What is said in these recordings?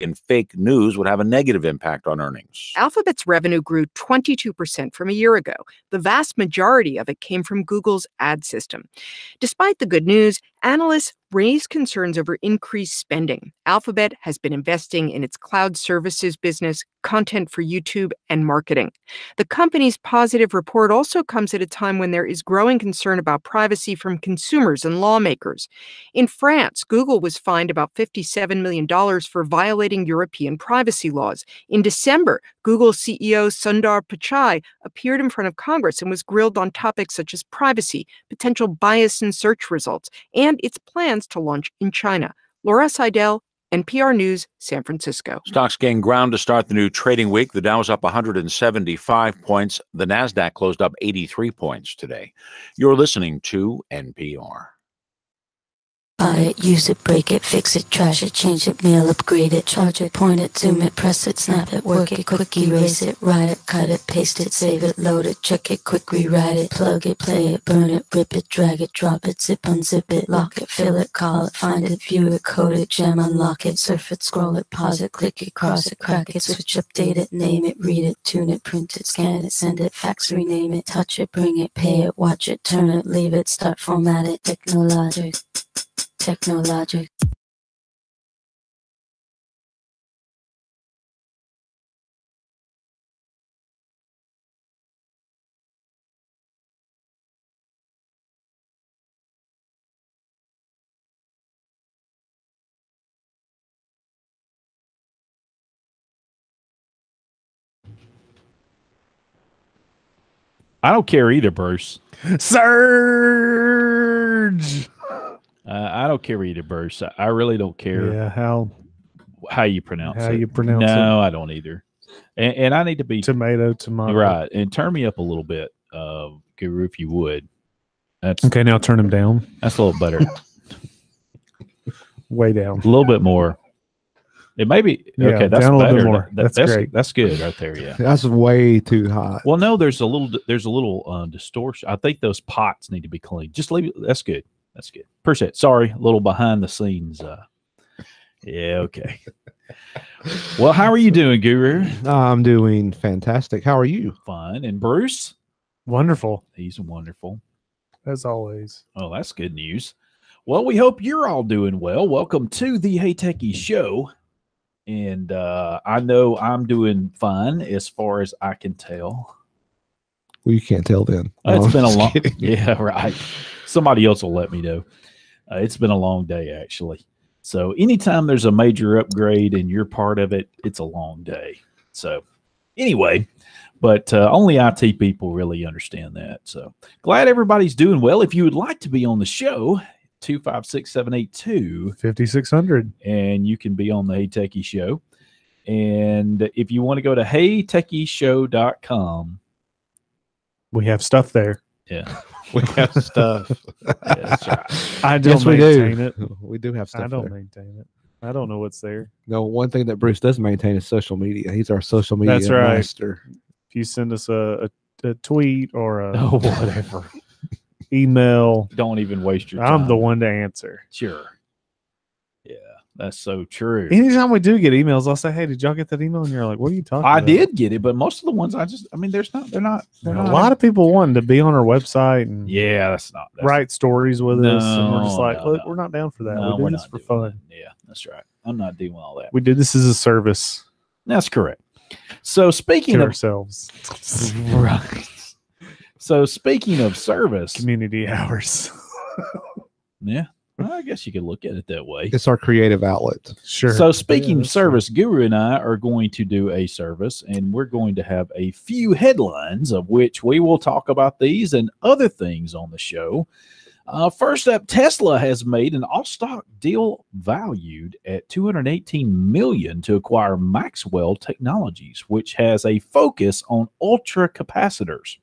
and fake news would have a negative impact on earnings. Alphabet's revenue grew 22% from a year ago. The vast majority of it came from Google's ad system. Despite the good news, analysts raised concerns over increased spending. Alphabet has been investing in its cloud services business, content for YouTube, and marketing. The company's positive report also comes at a time when there is growing concern about privacy from consumers and lawmakers. In France, Google was fined about $57 million for violating European privacy laws. In December, Google CEO Sundar Pichai appeared in front of Congress and was grilled on topics such as privacy, potential bias in search results, and its plans to launch in China. Laura Seidel, NPR News, San Francisco. Stocks gained ground to start the new trading week. The Dow was up 175 points. The Nasdaq closed up 83 points today. You're listening to NPR. Buy it, use it, break it, fix it, trash it, change it, mail, upgrade it, charge it, point it, zoom it, press it, snap it, work it, quick erase it, write it, cut it, paste it, save it, load it, check it, quick rewrite it, plug it, play it, burn it, rip it, drag it, drop it, zip, unzip it, lock it, fill it, call it, find it, view it, code it, jam, unlock it, surf it, scroll it, pause it, click it, cross it, crack it, switch, update it, name it, read it, tune it, print it, scan it, send it, fax, rename it, touch it, bring it, pay it, watch it, turn it, leave it, start, format it, technologic. Technologic. I don't care either, Bruce. Surge. I don't care either, Bruce. I really don't care. Yeah, how you pronounce it. How you pronounce it? No, I don't either. And I need to be tomato. Right, and turn me up a little bit, Guru, if you would. That's okay. Now turn him down. That's a little better. Way down. A little bit more. It may be okay. That's down a better. Little bit more. That's great. That's good right there. Yeah. That's way too hot. Well, no, there's a little distortion. I think those pots need to be cleaned. Just leave it. That's good. That's good. Appreciate it. Sorry, a little behind the scenes. Yeah, okay. Well, how are you doing, Guru? I'm doing fantastic. How are you? Fine. And Bruce? Wonderful. He's wonderful. As always. Oh, that's good news. Well, we hope you're all doing well. Welcome to the Hey Techies show. And I know I'm doing fine as far as I can tell. Well, you can't tell then. It's been a long Yeah, right. Somebody else will let me know. It's been a long day, actually. So anytime there's a major upgrade and you're part of it, it's a long day. So anyway, but only IT people really understand that. So glad everybody's doing well. If you would like to be on the show, 256-782-5600, and you can be on the Hey Techie Show. And if you want to go to heytechieshow.com, we have stuff there. Yeah. We have stuff. Yeah, that's right. I don't maintain it. We do have stuff. I don't there. maintain it. I don't know what's there. No, one thing that Bruce does maintain is social media. He's our social media master. If you send us a tweet or a whatever email, don't even waste your time. I'm the one to answer. Sure. Yeah, that's so true. Anytime we do get emails, I'll say, "Hey, did y'all get that email?" And you're like, "What are you talking about?" I did get it, but most of the ones they're not. A lot of people wanting to be on our website and that's write stories with us, and we're just like, look, we're not down for that. No, we do this for fun. That. Yeah, that's right. I'm not doing all that. We did this as a service. That's correct. So speaking to of ourselves, right. So speaking of service, community hours. Yeah. Well, I guess you could look at it that way. It's our creative outlet. Sure. So speaking of service, Guru and I are going to do a service, and we're going to have a few headlines of which we will talk about these and other things on the show. First up, Tesla has made an all-stock deal valued at $218 million to acquire Maxwell Technologies, which has a focus on ultracapacitors.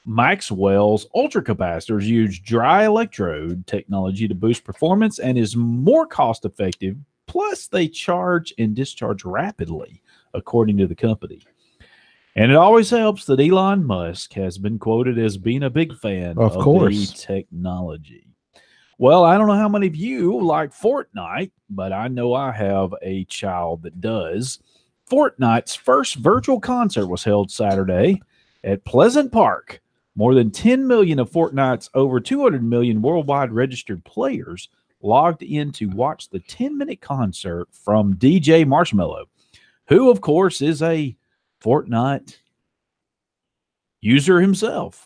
Maxwell's ultracapacitors use dry electrode technology to boost performance and is more cost effective. Plus, they charge and discharge rapidly, according to the company. And it always helps that Elon Musk has been quoted as being a big fan of the technology. Well, I don't know how many of you like Fortnite, but I know I have a child that does. Fortnite's first virtual concert was held Saturday at Pleasant Park. More than 10 million of Fortnite's over 200 million worldwide registered players logged in to watch the 10-minute concert from DJ Marshmello, who, of course, is a Fortnite user himself.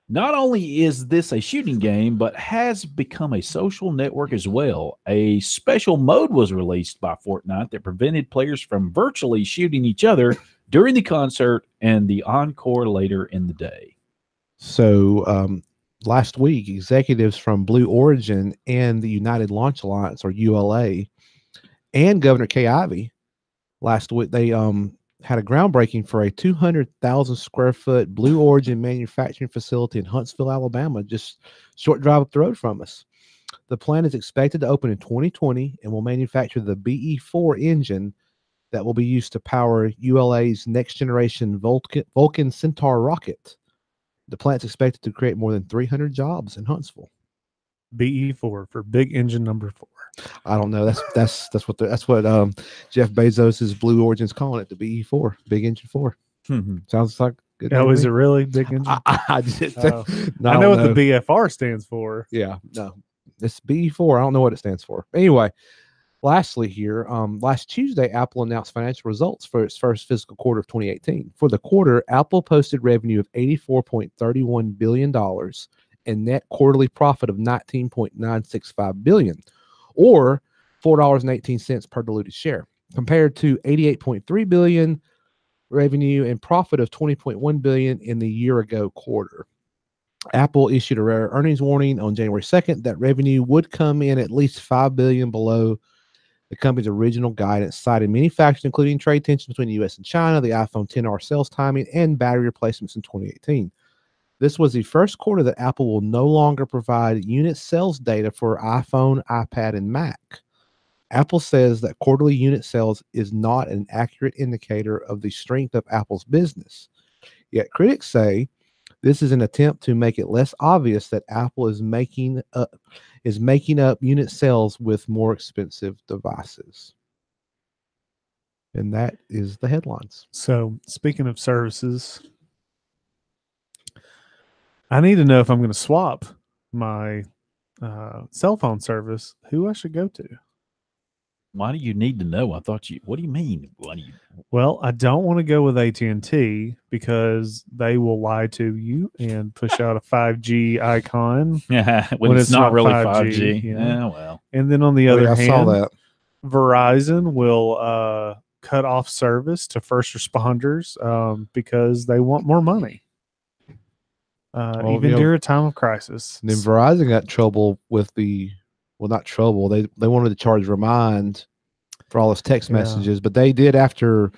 Not only is this a shooting game, but has become a social network as well. A special mode was released by Fortnite that prevented players from virtually shooting each other during the concert and the encore later in the day. So last week, executives from Blue Origin and the United Launch Alliance, or ULA, and Governor Kay Ivey last week, they had a groundbreaking for a 200,000 square foot Blue Origin manufacturing facility in Huntsville, Alabama, just short drive up the road from us. The plant is expected to open in 2020 and will manufacture the BE-4 engine that will be used to power ULA's next generation Vulcan Centaur rocket. The plant's expected to create more than 300 jobs in Huntsville. BE-4 for big engine number 4. I don't know. That's what Jeff Bezos's Blue Origin's calling it, the BE-4, big engine 4. Sounds like good. Oh, is it really big engine? I know what the BFR stands for. Yeah, no, it's BE-4. I don't know what it stands for. Anyway, lastly here, last Tuesday, Apple announced financial results for its first fiscal quarter of 2018. For the quarter, Apple posted revenue of $84.31 billion and net quarterly profit of $19.965 billion, or $4.18 per diluted share, compared to $88.3 billion revenue and profit of $20.1 billion in the year-ago quarter. Apple issued a rare earnings warning on January 2nd that revenue would come in at least $5 billion below the company's original guidance, citing many factors, including trade tensions between the U.S. and China, the iPhone XR sales timing, and battery replacements in 2018. This was the first quarter that Apple will no longer provide unit sales data for iPhone, iPad, and Mac. Apple says that quarterly unit sales is not an accurate indicator of the strength of Apple's business. Yet critics say this is an attempt to make it less obvious that Apple is making up unit sales with more expensive devices. And that is the headlines. So, speaking of services, I need to know if I'm going to swap my cell phone service, who I should go to. Why do you need to know? What do you mean? Well, I don't want to go with AT&T because they will lie to you and push out a 5G icon when it's not really 5G. Yeah, well. And then on the other hand, I saw that. Verizon will cut off service to first responders because they want more money. Even during a time of crisis. And then Verizon got trouble with not trouble. They wanted to charge Remind for all his text messages, but they did, after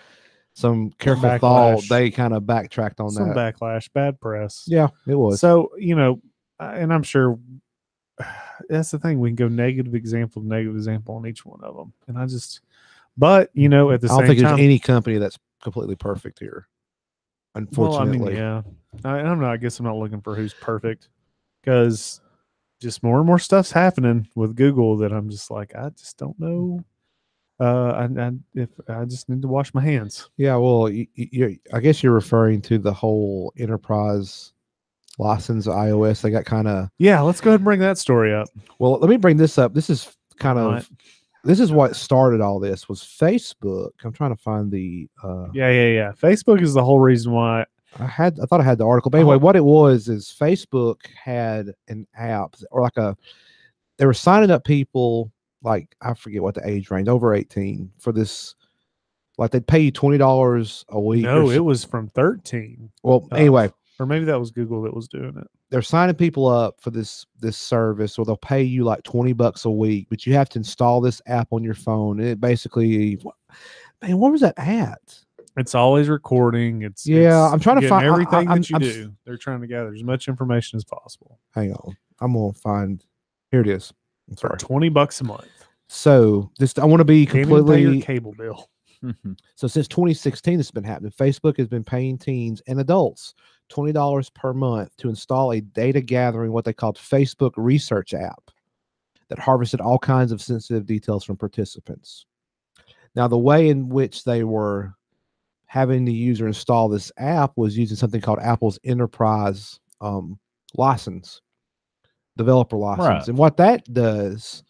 some careful thought, they kind of backtracked on some that. Backlash, bad press. Yeah, it was. So, and I'm sure that's the thing. We can go negative example on each one of them. And at the same time, I don't think there's any company that's completely perfect here. Unfortunately. Well, I guess I'm not looking for who's perfect, because just more and more stuff's happening with Google that I'm just like, I just don't know. If I just need to wash my hands. Yeah, well, I guess you're referring to the whole enterprise license iOS. They got kind of. Yeah, let's go ahead and bring that story up. Well, let me bring this up. This is this is what started all this, was Facebook. I'm trying to find the. Yeah. Facebook is the whole reason why. I thought I had the article. But anyway, what it was is Facebook had an app, or they were signing up people, like, I forget what the age range, over 18 for this. Like, they'd pay you $20 a week. No, it was from 13. Well, anyway. Or maybe that was Google that was doing it. They're signing people up for this service, or they'll pay you like $20 a week, but you have to install this app on your phone. And it basically, man, where was that at? It's always recording. I'm trying to find everything that you do. They're trying to gather as much information as possible. Hang on, I'm gonna find. Here it is. I'm sorry, $20 a month. So I want to be completely. Pay your cable bill. So since 2016, this has been happening. Facebook has been paying teens and adults $20 per month to install a data gathering, what they called Facebook Research app. that harvested all kinds of sensitive details from participants. Now, the way in which they were having the user install this app was using something called Apple's enterprise license, developer license. Right. And what that does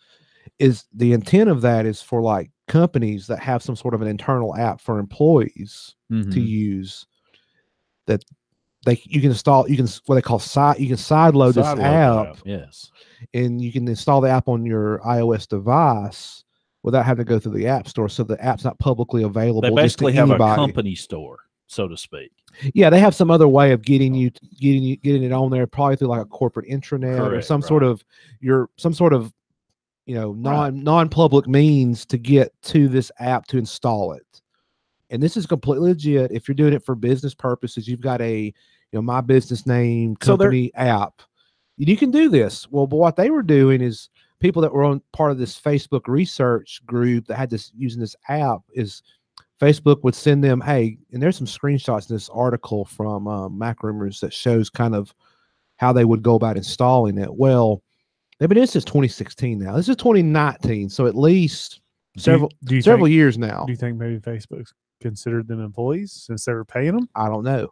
is the intent of that is for like companies that have some sort of an internal app for employees to use, that you can install, what they call you can sideload this app. Yes. And you can install the app on your iOS device without having to go through the app store. So the app's not publicly available. They basically have anybody. a company store, so to speak. Yeah, they have some other way of getting it on there, probably through like a corporate intranet. Correct, or some sort of non-public means to get to this app to install it. And this is completely legit. If you're doing it for business purposes, you've got a my business name company app, you can do this. Well, but what they were doing is people that were on part of this Facebook research group that had this using this app is Facebook would send them, hey, and there's some screenshots in this article from Mac Rumors that shows kind of how they would go about installing it. Well, they've been in since 2016 now. This is 2019, so at least several years now. Do you think maybe Facebook's considered them employees since they were paying them? I don't know.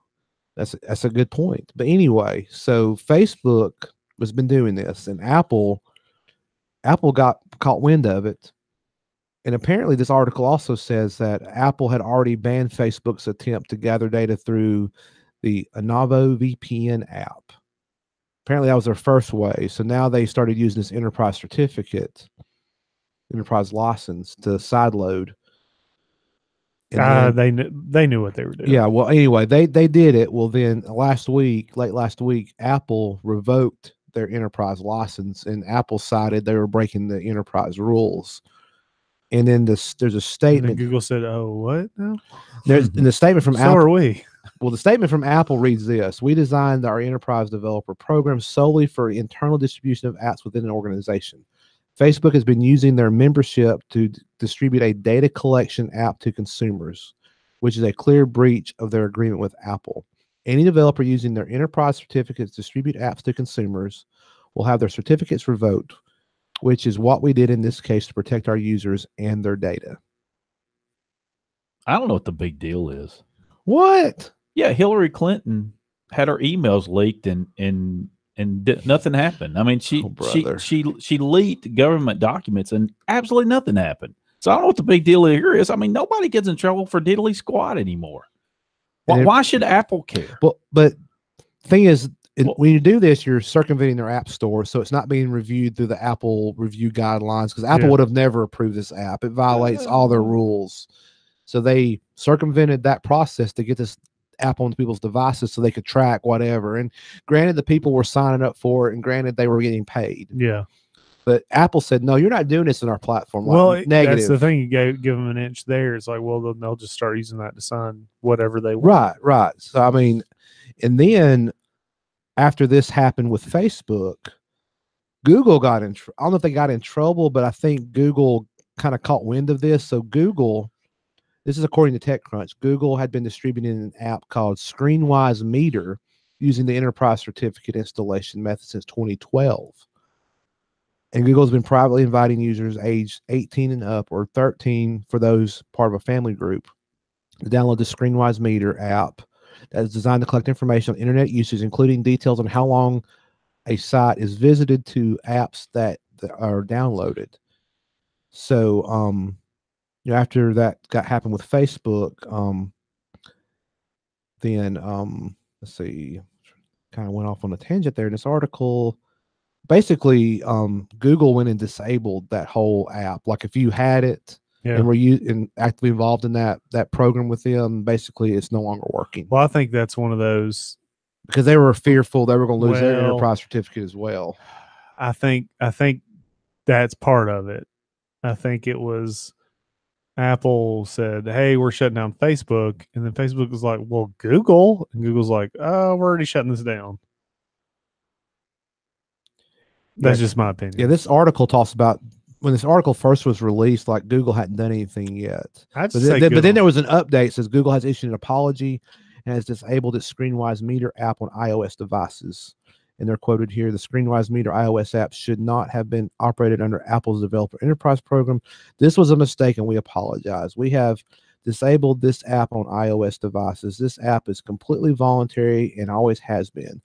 That's a good point. But anyway, so Facebook has been doing this, and Apple got caught wind of it. And apparently this article also says that Apple had already banned Facebook's attempt to gather data through the Anavo VPN app. Apparently that was their first way. So now they started using this enterprise license to sideload. They knew what they were doing. Yeah, well, anyway, they did it. Well, then late last week, Apple revoked their enterprise license, and Apple cited they were breaking the enterprise rules. And then there's a statement. And Google said, "Oh, what now?" There's in the statement from so Apple. Are we? Well, the statement from Apple reads this: "We designed our enterprise developer program solely for internal distribution of apps within an organization. Facebook has been using their membership to distribute a data collection app to consumers, which is a clear breach of their agreement with Apple. Any developer using their enterprise certificates to distribute apps to consumers will have their certificates revoked, which is what we did in this case to protect our users and their data." I don't know what the big deal is. What? Yeah, Hillary Clinton had her emails leaked and nothing happened. I mean, she leaked government documents and absolutely nothing happened. So I don't know what the big deal here is. I mean, nobody gets in trouble for diddly squat anymore. Why should Apple care? Well, but thing is, when you do this, you're circumventing their app store, so it's not being reviewed through the Apple review guidelines, because Apple would have never approved this app. It violates all their rules. So they circumvented that process to get this app on people's devices so they could track whatever. And granted, the people were signing up for it, and granted, they were getting paid. Yeah. But Apple said, no, you're not doing this in our platform. Well, negative. That's the thing. You give them an inch there. It's like, well, they'll just start using that to sign whatever they want. Right. So, I mean, and then after this happened with Facebook, Google got in. I don't know if they got in trouble, but I think Google kind of caught wind of this. So Google, this is according to TechCrunch, Google had been distributing an app called ScreenWise Meter using the enterprise certificate installation method since 2012. And Google's been privately inviting users aged 18 and up, or 13 for those part of a family group, to download the ScreenWise Meter app that is designed to collect information on internet usage, including details on how long a site is visited to apps that are downloaded. So, after that happened with Facebook, then let's see, kind of went off on a tangent there in this article. Basically, Google went and disabled that whole app. Like if you had it and were actively involved in that program with them, basically it's no longer working. Well, I think that's one of those, because they were fearful they were going to lose their enterprise certificate as well. I think that's part of it. I think it was Apple said, "Hey, we're shutting down Facebook," and then Facebook was like, "Well, Google," and Google's like, "Oh, we're already shutting this down." That's just my opinion. Yeah, this article talks about when this article first was released, like Google hadn't done anything yet. But then there was an update that says Google has issued an apology and has disabled its ScreenWise Meter app on iOS devices. and they're quoted here, the ScreenWise Meter iOS app should not have been operated under Apple's Developer Enterprise Program. This was a mistake, and we apologize. We have disabled this app on iOS devices. This app is completely voluntary and always has been.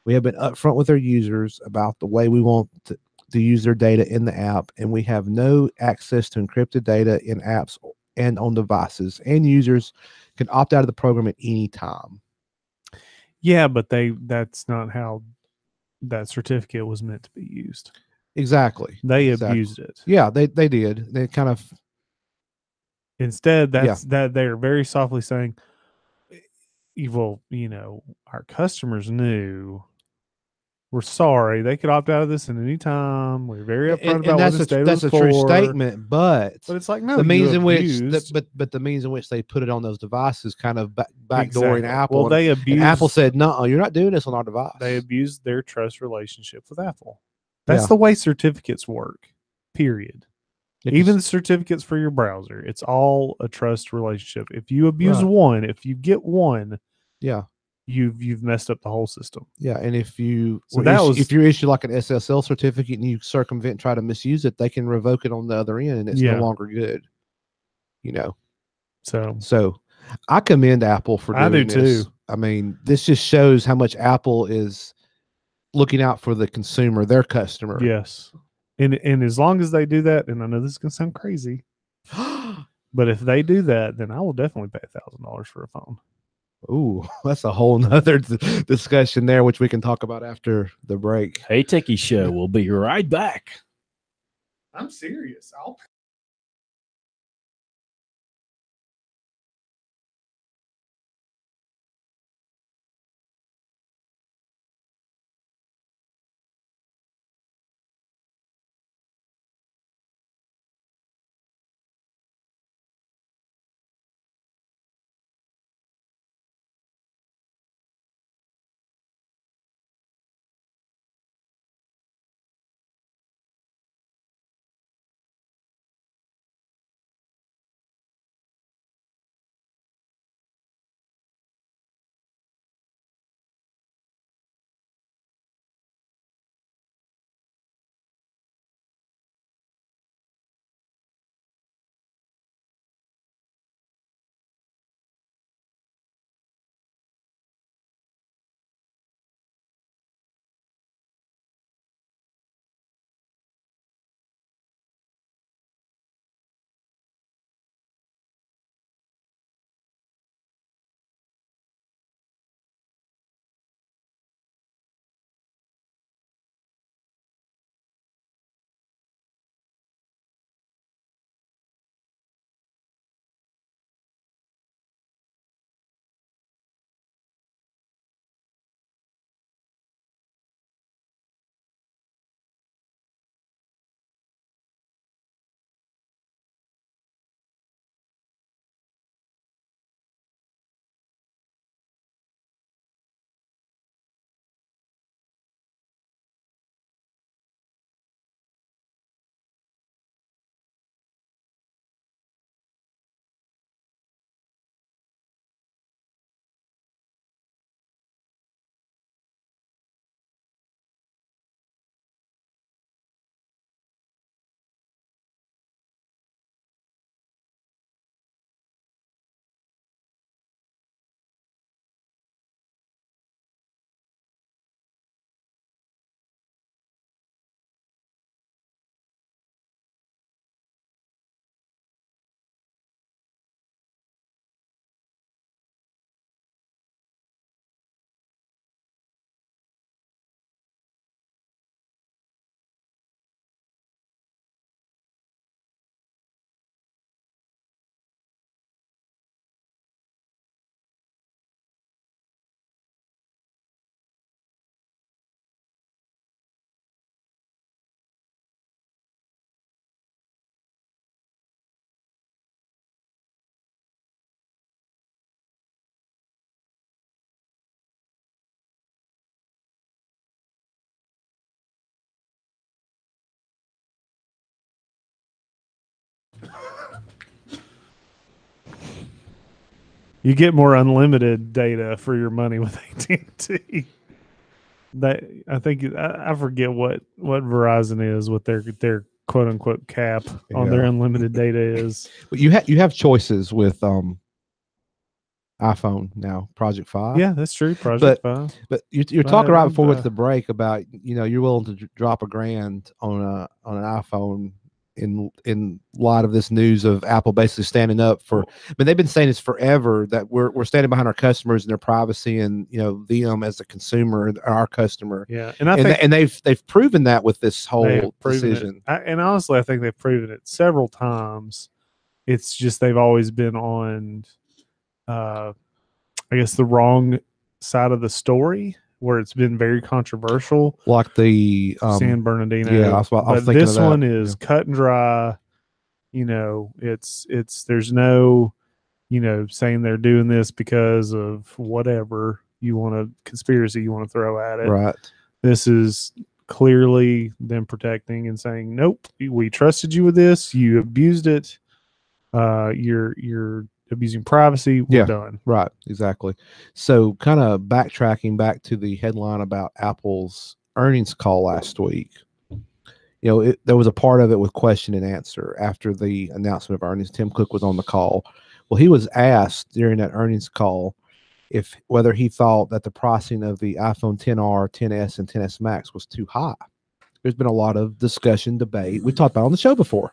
We have been upfront with our users about the way we want to use their data in the app, and we have no access to encrypted data in apps and on devices, and users can opt out of the program at any time. Yeah, but that's not how that certificate was meant to be used. Exactly. They abused it. Yeah, they did. They kind of instead that they're very softly saying, well, our customers knew. We're sorry. They could opt out of this at any time. We're very upfront about what this data that's was a true for. statement, but it's like, no, the means in abused. which the means in which they put it on those devices kind of backdooring Apple. Well, they abused. And Apple said, "No, you're not doing this on our device." They abused their trust relationship with Apple. That's the way certificates work. Period. Even the certificates for your browser, it's all a trust relationship. If you abuse one, if you get one, you've messed up the whole system. Yeah, and if you if you issue like an SSL certificate and you circumvent and try to misuse it, they can revoke it on the other end, and it's no longer good. So I commend Apple for doing this. I do too. I mean, this just shows how much Apple is looking out for the consumer, their customer. Yes, and as long as they do that, and I know this is gonna sound crazy, but if they do that, then I will definitely pay $1,000 for a phone. Ooh, that's a whole nother discussion there, which we can talk about after the break. Hey, Techies Show. We'll be right back. I'm serious. You get more unlimited data for your money with AT&T. I think I forget what Verizon is, what their quote unquote cap on their Yeah. unlimited data is. But you have choices with iPhone now, Project 5. Yeah, that's true. Project But 5. but you're But talking right before we went I'm, to the break about you're willing to drop $1,000 on an iPhone in light of this news of Apple basically standing up for. I mean, they've been saying this forever that we're standing behind our customers and their privacy and them as a consumer and our customer. yeah, and I think they've proven that with this they whole have proven decision. it. And honestly, I think they've proven it several times. It's just they've always been on, I guess, the wrong side of the story where it's been very controversial. Like the San Bernardino. yeah, I was but thinking this of that. one is cut and dry. It's there's no, saying they're doing this because of whatever conspiracy you want to throw at it. Right. This is clearly them protecting and saying, nope, we trusted you with this. You abused it. You're abusing privacy. We're done. Right, exactly. So kind of backtracking back to the headline about Apple's earnings call last week. There was a part of it with question and answer after the announcement of earnings. Tim Cook was on the call. Well, he was asked during that earnings call whether he thought that the pricing of the iPhone XR, XS, and XS Max was too high. There's been a lot of discussion, debate. We talked about it on the show before.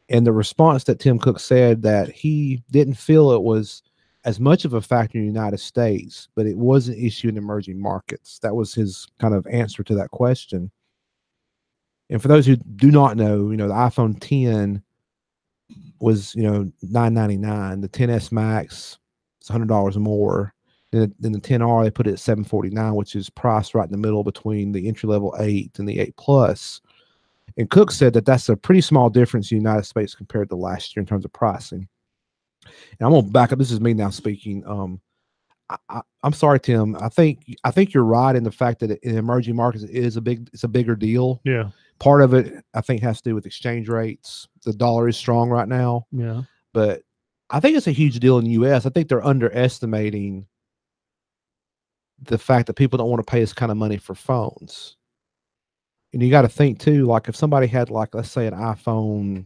And the response that Tim Cook said that he didn't feel it was as much of a factor in the United States, but it was an issue in emerging markets. That was his kind of answer to that question. And for those who do not know, the iPhone 10 was, $999. The XS Max is $100 more. Then the XR, they put it at $749, which is priced right in the middle between the entry-level 8 and the 8 Plus. And Cook said that that's a pretty small difference in the United States compared to last year in terms of pricing. And I'm gonna back up. This is me now speaking. I'm sorry, Tim. I think you're right in the fact that in emerging markets it's a bigger deal. Yeah. Part of it, I think, has to do with exchange rates. The dollar is strong right now. Yeah. But I think it's a huge deal in the U.S. I think they're underestimating the fact that people don't want to pay this kind of money for phones. And you got to think too, like if somebody had let's say an iPhone,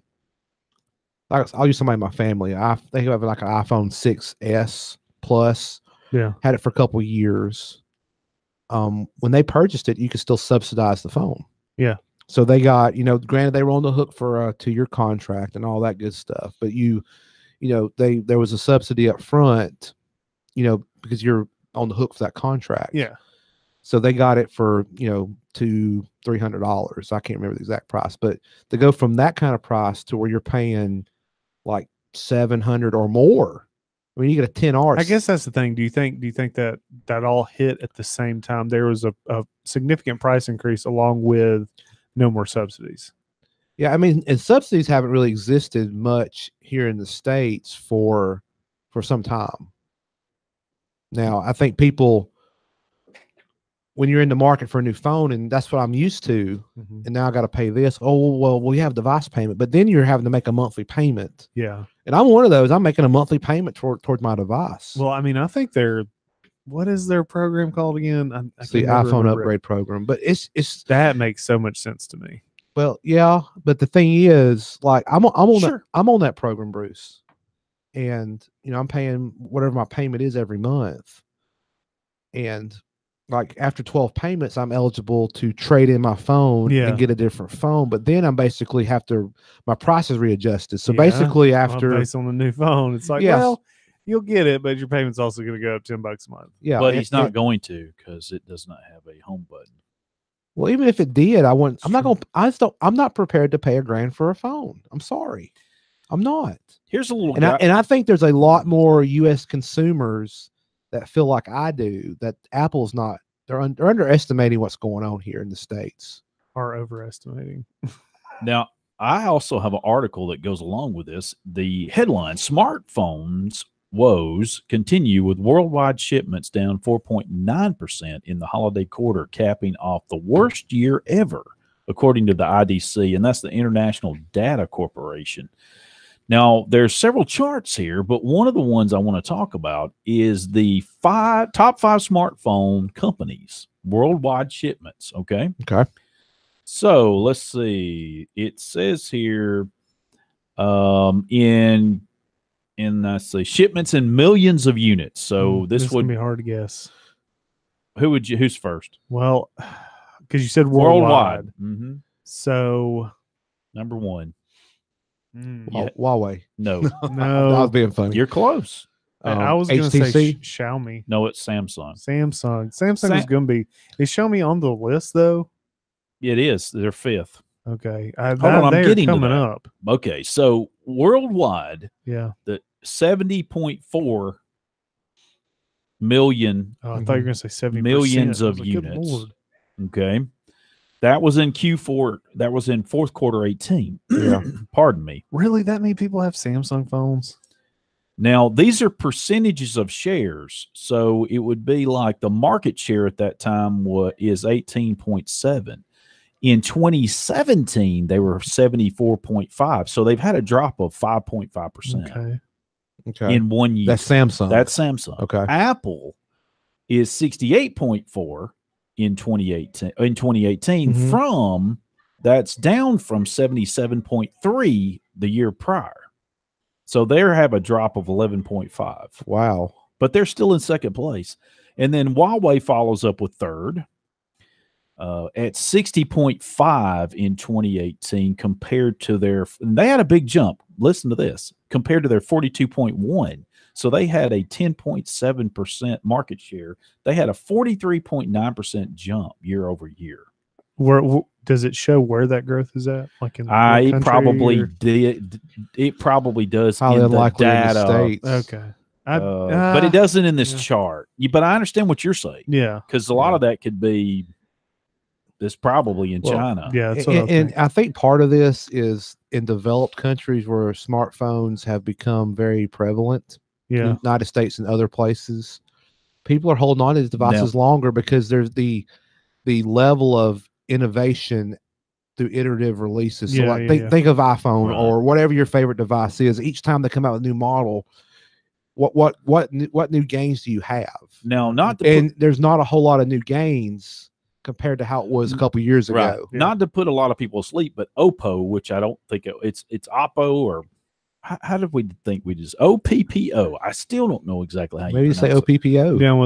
I'll use somebody in my family. They have like an iPhone 6S Plus. Yeah. Had it for a couple of years. When they purchased it, you could still subsidize the phone. Yeah. So they got, granted they were on the hook for a 2-year contract and all that good stuff, but there was a subsidy up front, because you're on the hook for that contract. Yeah. So they got it for, $200-$300. I can't remember the exact price, but to go from that kind of price to where you're paying like $700 or more. I mean, you get a 10R. I guess that's the thing. Do you think that all hit at the same time? There was a significant price increase along with no more subsidies. Yeah, I mean, and subsidies haven't really existed much here in the States for some time. Now, I think people, when you're in the market for a new phone, and that's what I'm used to, and now I got to pay this. Oh, well, we have device payment, but then you're having to make a monthly payment. Yeah. And I'm one of those. I'm making a monthly payment toward my device. Well, I mean, I think what is their program called again? It's the iPhone upgrade program, but it's that makes so much sense to me. Well, yeah, but the thing is, like, I'm on that program, Bruce, and I'm paying whatever my payment is every month, and like after 12 payments, I'm eligible to trade in my phone and get a different phone. But then I'm basically my price is readjusted. So basically, after based on the new phone, it's like, well, you'll get it, but your payment's also going to go up $10 a month. Yeah, but he's not going to because it does not have a home button. Well, even if it did, I'm not prepared to pay $1,000 for a phone. I'm sorry. I'm not. Here's a little, and I think there's a lot more U.S. consumers that feel like I do, that Apple's not. They're underestimating what's going on here in the States. Or overestimating. Now, I also have an article that goes along with this. The headline: Smartphones woes continue with worldwide shipments down 4.9% in the holiday quarter, capping off the worst year ever, according to the IDC, and that's the International Data Corporation. Now, there's several charts here, but one of the ones I want to talk about is the top five smartphone companies, worldwide shipments. Okay. Okay. So let's see. It says here in let's see, shipments in millions of units. So this would would be hard to guess. who's first? Well, because you said worldwide. Mm-hmm. So Number one. Huawei. No. no, I was being funny. You're close. I was going to say HTC? Xiaomi. No, it's Samsung. Samsung is going to be. Is Xiaomi on the list though? It is. They're fifth. Okay. Hold on, I'm getting coming to that. up. Okay, so worldwide, Yeah. the 70.4 million Oh, I thought you were going to say 70%. millions I of was like, good units. Lord. Okay. That was in Q4. That was in fourth quarter 18. Yeah. Pardon me. Really, that many people have Samsung phones? Now, these are percentages of shares. So it would be like the market share at that time is 18.7. In 2017, they were 74.5. So they've had a drop of 5.5% Okay. in 1 year. That's Samsung. That's Samsung. Okay. Apple is 68.4 in 2018 Mhm. from that's down from 77.3 the year prior. So they have a drop of 11.5, Wow. but they're still in second place. And then Huawei follows up with third at 60.5 in 2018 compared to they had a big jump. Listen to this, compared to their 42.1. So they had a 10.7% market share. They had a 43.9% jump year over year. Where does it show where that growth is at? Like in It country probably or? did. It probably does Highly in the unlikely in the data, States. Okay. but it doesn't in this yeah. chart. But I understand what you're saying. Yeah. Because a lot of that could be. It's probably in China. Yeah, that's what And I think part of this is in developed countries where smartphones have become very prevalent. Yeah. In the United States and other places, people are holding on to these devices longer because there's the level of innovation through iterative releases. So think of iPhone or whatever your favorite device is. Each time they come out with a new model, what new gains do you have? Now, there's not a whole lot of new gains compared to how it was a couple years ago. Right. Yeah. Not to put a lot of people asleep, but Oppo, which I don't think it's Oppo or how did we think we just OPPO? I still don't know exactly how maybe you say OPPO. Down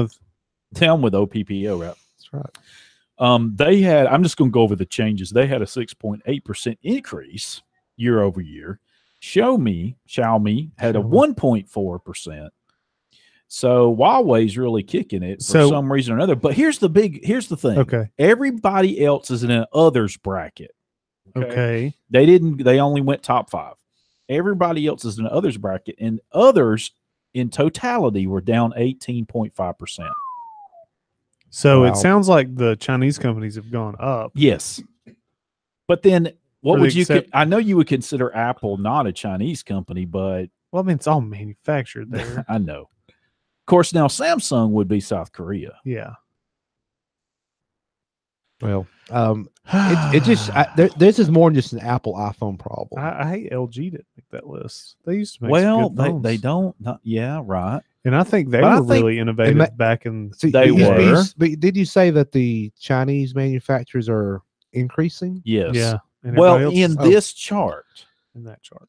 with OPPO, right? That's right. They had. I'm just going to go over the changes. They had a 6.8% increase year over year. Xiaomi had a 1.4%. So Huawei's really kicking it for some reason or another. But here's the thing. Okay. Everybody else is in an others bracket. Okay. They only went top 5. Everybody else is in an others bracket, and others in totality were down 18.5%. So it sounds like the Chinese companies have gone up. Yes. But then what would you I know you would consider Apple not a Chinese company, but well, I mean it's all manufactured there. I know. Of course, now Samsung would be South Korea. Yeah. Well, it just this is more than just an Apple iPhone problem. I hate LG didn't make that list. They used to make they don't. Yeah, right. And I think they were really innovative back in. They were. But did you say that the Chinese manufacturers are increasing? Yes. Yeah. Well, in this chart, in that chart.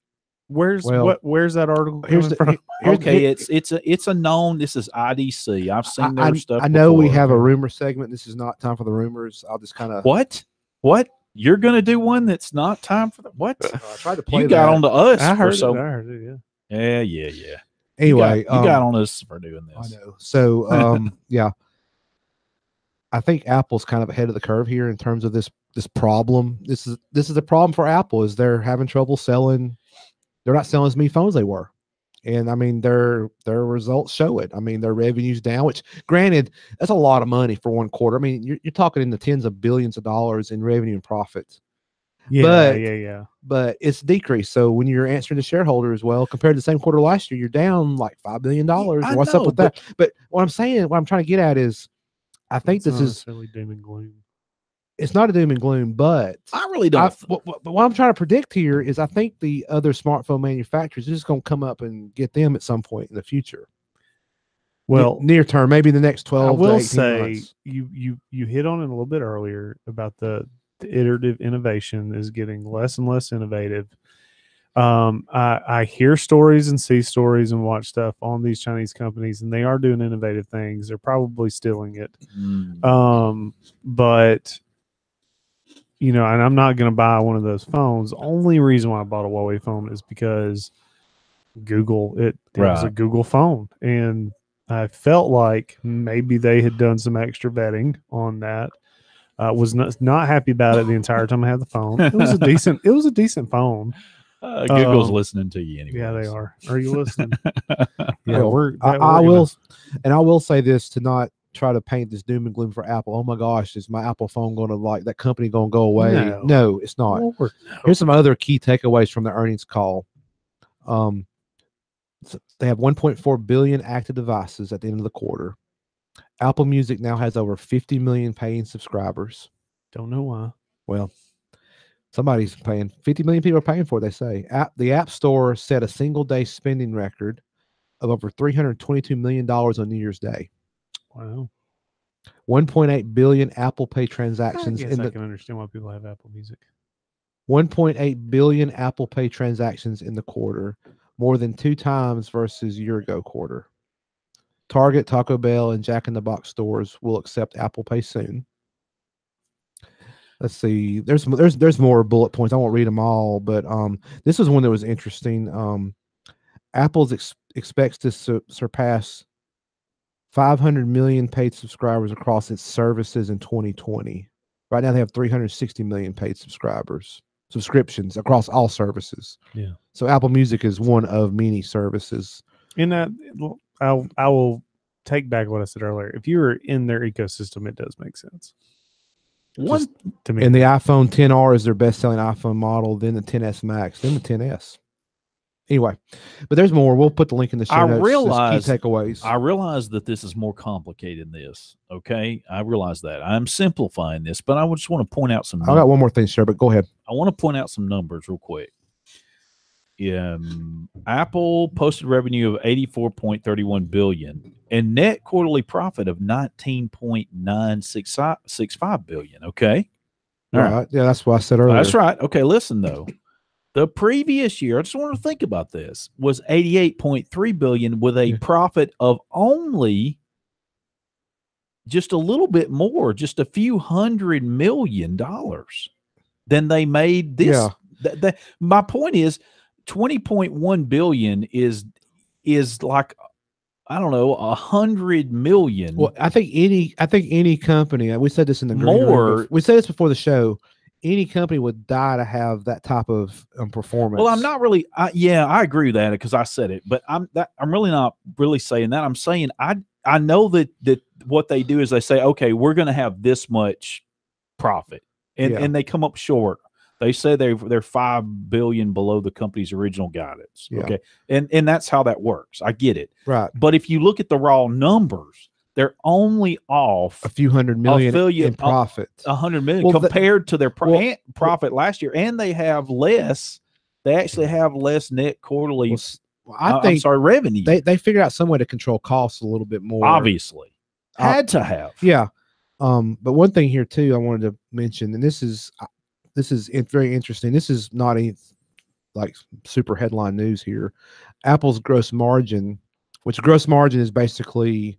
Where's that article coming from? It's a known. This is IDC. I've seen their stuff. I know we have a rumor segment. This is not time for the rumors. I'll just kind of what you're gonna do one that's not time for the what? I tried to play. You got onto us. I heard it. Yeah. Anyway, you got on us for doing this. I know. So yeah, I think Apple's kind of ahead of the curve here in terms of this problem. This is a problem for Apple. Is they're having trouble selling. They're not selling as many phones they were. And I mean, their results show it. I mean, their revenue's down, which granted, that's a lot of money for one quarter. I mean, you're talking in the tens of billions of dollars in revenue and profits. Yeah. But it's decreased. So when you're answering to shareholders, well, compared to the same quarter last year, you're down like $5 billion. What's up with that? But what I'm trying to get at is I think this is doom and gloom. it's not a doom and gloom, but I really don't. what I'm trying to predict here is I think the other smartphone manufacturers are just going to come up and get them at some point in the future. Well, near term, maybe the next 12 I will to 18 say months. you hit on it a little bit earlier about the iterative innovation is getting less and less innovative. I hear stories and see stories and watch stuff on these Chinese companies, and they are doing innovative things. They're probably stealing it. But you know, and I'm not going to buy one of those phones. The only reason why I bought a Huawei phone is because Google, it was a Google phone. And I felt like maybe they had done some extra vetting on that. Was not happy about it the entire time I had the phone. It was a decent phone. Google's listening to you anyway. Yeah, they are. Are you listening? Yeah, well, I will say this to not try to paint this doom and gloom for Apple. Oh my gosh, is my Apple phone going to, like, that company going to go away? No, it's not. Lord, no. Here's some other key takeaways from the earnings call. So they have 1.4 billion active devices at the end of the quarter. Apple Music now has over 50 million paying subscribers. Don't know why. Well, somebody's paying. 50 million people are paying for it, they say. The App Store set a single-day spending record of over $322 million on New Year's Day. Wow. 1.8 billion Apple Pay transactions. I can understand why people have Apple Music. 1.8 billion Apple Pay transactions in the quarter, more than 2 times versus year-ago quarter. Target, Taco Bell, and Jack in the Box stores will accept Apple Pay soon. Let's see. There's more bullet points. I won't read them all, but this is one that was interesting. Apple expects to surpass 500 million paid subscribers across its services in 2020. Right now, they have 360 million paid subscriptions across all services. Yeah. So Apple Music is one of many services. And that I will take back what I said earlier. If you were in their ecosystem, it does make sense. One to me. And the iPhone XR is their best-selling iPhone model, then the XS Max, then the XS. Anyway, but there's more. We'll put the link in the show notes. Key takeaways. I realize that this is more complicated than this. Okay, I realize that. I'm simplifying this, but I just want to point out some numbers. I got one more thing, sir, but go ahead. I want to point out some numbers real quick. Apple posted revenue of $84.31 billion and net quarterly profit of $19.965 billion. Okay. All right. Yeah, that's what I said earlier. That's right. Okay, listen though. The previous year, I just want to think about this, was $88.3 billion with a profit of only just a little bit more, just a few $100 million than they made this. Yeah. My point is, 20.1 billion is like, I don't know, 100 million. Well, I think any company, we said this in the more, we said this before the show, any company would die to have that type of performance. Well, I'm not really, I agree with that because I said it, but I'm really not really saying that. I'm saying I know that what they do is they say, okay, we're going to have this much profit, and they come up short. They say they're $5 billion below the company's original guidance. Yeah. Okay, and that's how that works. I get it. Right. But if you look at the raw numbers, they're only off a few $100 million in profit. 100 million compared to their profit last year, and they have less. They actually have less net quarterly. Revenue. They figured out some way to control costs a little bit more. Obviously, had to have. Yeah. But one thing here too, I wanted to mention, and this is very interesting. This is not any like super headline news here. Apple's gross margin, which gross margin is basically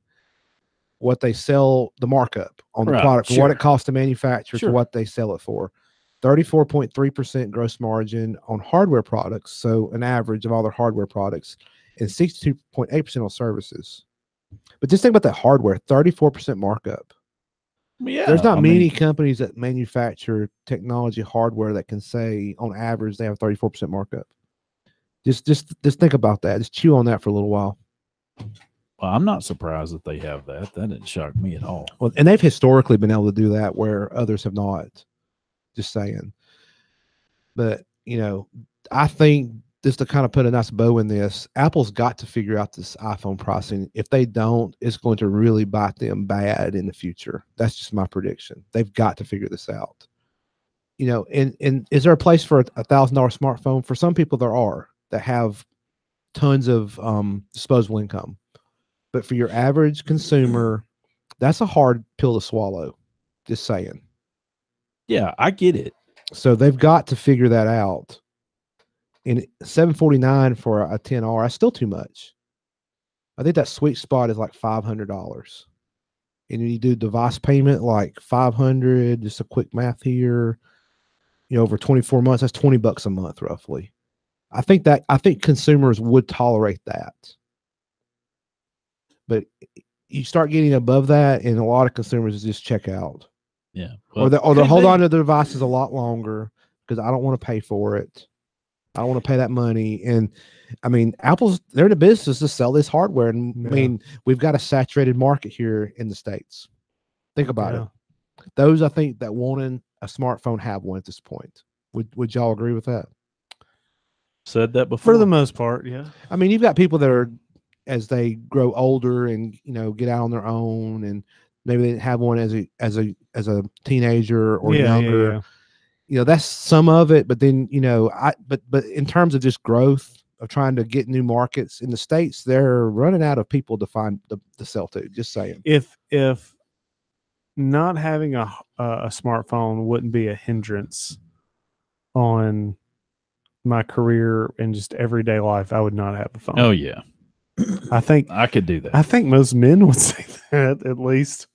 what they sell, the markup on the product, for what it costs to manufacture to what they sell it for. 34.3% gross margin on hardware products, so an average of all their hardware products, and 62.8% on services. But just think about that hardware, 34% markup. Yeah, there's not many companies that manufacture technology hardware that can say on average they have 34% markup. Just think about that. Just chew on that for a little while. Well, I'm not surprised that they have that. That didn't shock me at all. Well, and they've historically been able to do that where others have not. Just saying. But I think just to kind of put a nice bow in this, Apple's got to figure out this iPhone pricing. If they don't, it's going to really bite them bad in the future. That's just my prediction. They've got to figure this out. And is there a place for $1,000 smartphone? For some people, there are that have tons of disposable income. But for your average consumer, that's a hard pill to swallow. Just saying. Yeah, I get it. So they've got to figure that out. And $749 for a 10R, that's still too much. I think that sweet spot is like $500. And you do device payment like $500. Just a quick math here. Over 24 months, that's $20 a month roughly. I think consumers would tolerate that. But you start getting above that, and a lot of consumers just check out. Yeah. Or they'll hold on to the devices a lot longer because I don't want to pay for it. I don't want to pay that money. And I mean, they're in the business to sell this hardware. And I mean, we've got a saturated market here in the States. Think about it. Those I think that wanting a smartphone have one at this point. Would y'all agree with that? Said that before. For the most part, yeah. I mean, you've got people that are, as they grow older and get out on their own, and maybe they didn't have one as a teenager or younger. Yeah. That's some of it, but then but in terms of just growth of trying to get new markets in the States, they're running out of people to find to sell to. Just saying. If not having a smartphone wouldn't be a hindrance on my career and just everyday life, I would not have a phone. Oh yeah, I think I could do that. I think most men would say that at least.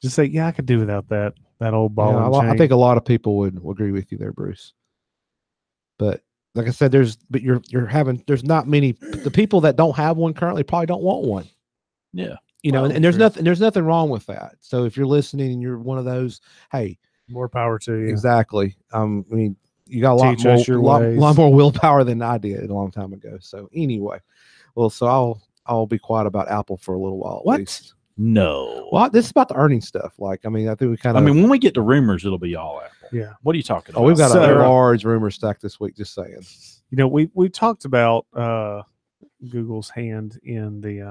Just say, yeah, I could do without that old ball and chain. I think a lot of people would agree with you there, Bruce. But like I said, there's not many. The people that don't have one currently probably don't want one. Yeah, and there's nothing wrong with that. So if you're listening and you're one of those, hey, more power to you. Exactly. I mean, you got a lot more willpower than I did a long time ago. So anyway, so I'll be quiet about Apple for a little while. At least. No. Well, this is about the earnings stuff. I think we kind of. when we get to rumors, it'll be all Apple. Yeah. What are you talking about? Oh, we've got a large rumor stack this week. Just saying. We talked about Google's hand in the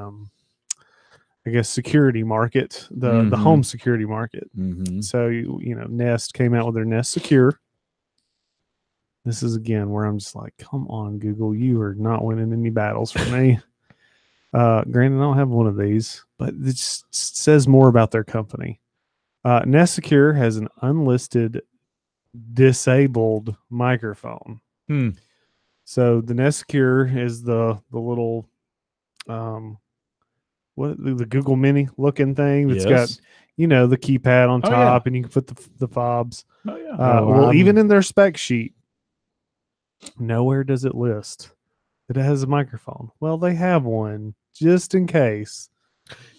I guess security market, the home security market. Mm-hmm. So Nest came out with their Nest Secure. This is again where I'm just like, come on, Google, you are not winning any battles for me. Granted, I don't have one of these, but it just says more about their company. Nest Secure has an unlisted disabled microphone. So the Nest Secure is the little the Google Mini looking thing that's got the keypad on top, and you can put the fobs. Oh yeah. Well, even in their spec sheet, nowhere does it list that it has a microphone. Well, they have one just in case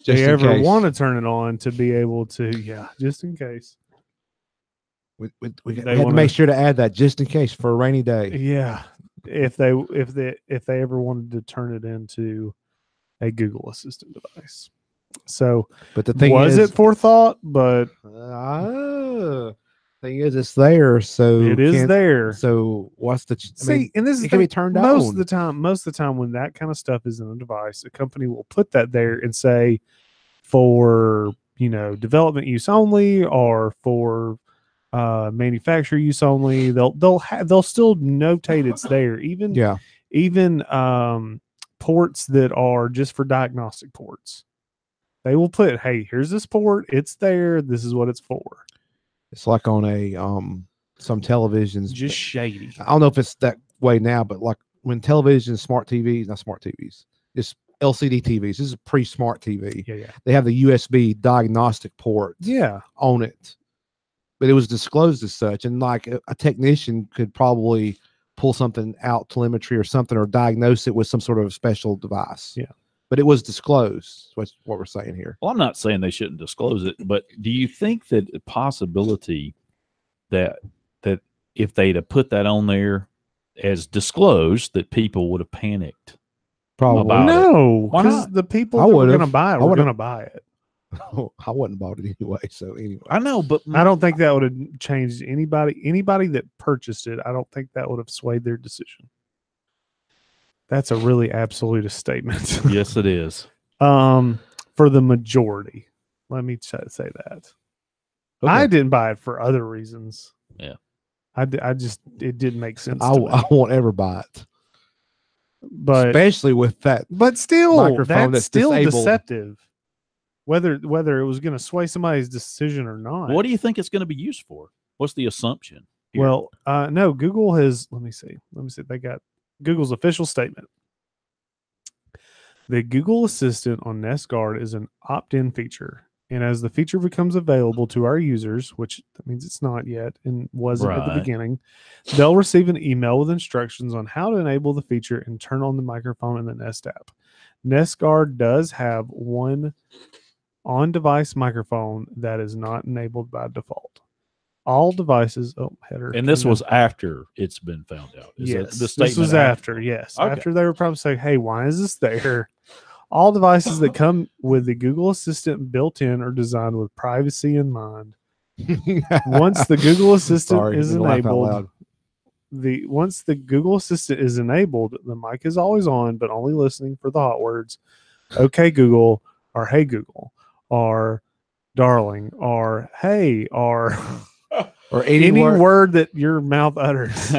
they ever want to turn it on to be able to. Yeah, just in case. We had to make sure to add that just in case for a rainy day. Yeah, if they ever wanted to turn it into a Google Assistant device. So, but the thing was it forethought? But thing is, it's there, so it is there. So what's the and this can be turned on most of the time. Most of the time, when that kind of stuff is in a device, a company will put that there and say, for development use only, or for manufacturer use only. They'll still notate it's there. Even ports that are just for diagnostic ports, they will put, hey, here's this port, it's there, this is what it's for. It's like on a some televisions, just shady. I don't know if it's that way now, but like when televisions, smart TVs, not smart TVs, it's LCD TVs. This is a pre-smart TV. Yeah. They have the USB diagnostic port on it. But it was disclosed as such, and like a technician could probably pull something out, telemetry or something, or diagnose it with some sort of special device. Yeah. But it was disclosed. That's what we're saying here. Well, I'm not saying they shouldn't disclose it, but do you think that the possibility that if they'd have put that on there as disclosed, that people would have panicked? Probably. No, because the people that were going to buy it were going to buy it. I wouldn't bought it anyway. So anyway, I know, but I don't think that would have changed anybody that purchased it. I don't think that would have swayed their decision. That's a really absolute statement. Yes, it is. For the majority, let me say that. Okay. I didn't buy it for other reasons. Yeah. I just it didn't make sense. I to me. won't ever buy it, But especially with that. still, microphone that's that's still disabled. deceptive. Whether it was going to sway somebody's decision or not. What do you think it's going to be used for? What's the assumption here? Well, no, Google has. Let me see. They got Google's official statement. The Google Assistant on Nest Guard is an opt-in feature, and as the feature becomes available to our users, which that means it's not yet and wasn't at the Right. beginning, they'll receive an email with instructions on how to enable the feature and turn on the microphone in the Nest app. Nest Guard does have one on-device microphone that is not enabled by default. All devices. Oh, header. And this came was down. after it's been found out. Is that Yes, the this statement was after. Yes, Okay. after they were probably saying, "Hey, why is this there?" All devices that come with the Google Assistant built in are designed with privacy in mind. Once the Google Assistant Sorry, is didn't laugh out enabled, loud. once the Google Assistant is enabled, the mic is always on, but only listening for the hot words. Okay, Google, or Hey Google, or darling, or hey, or Or any any word. word that your mouth utters.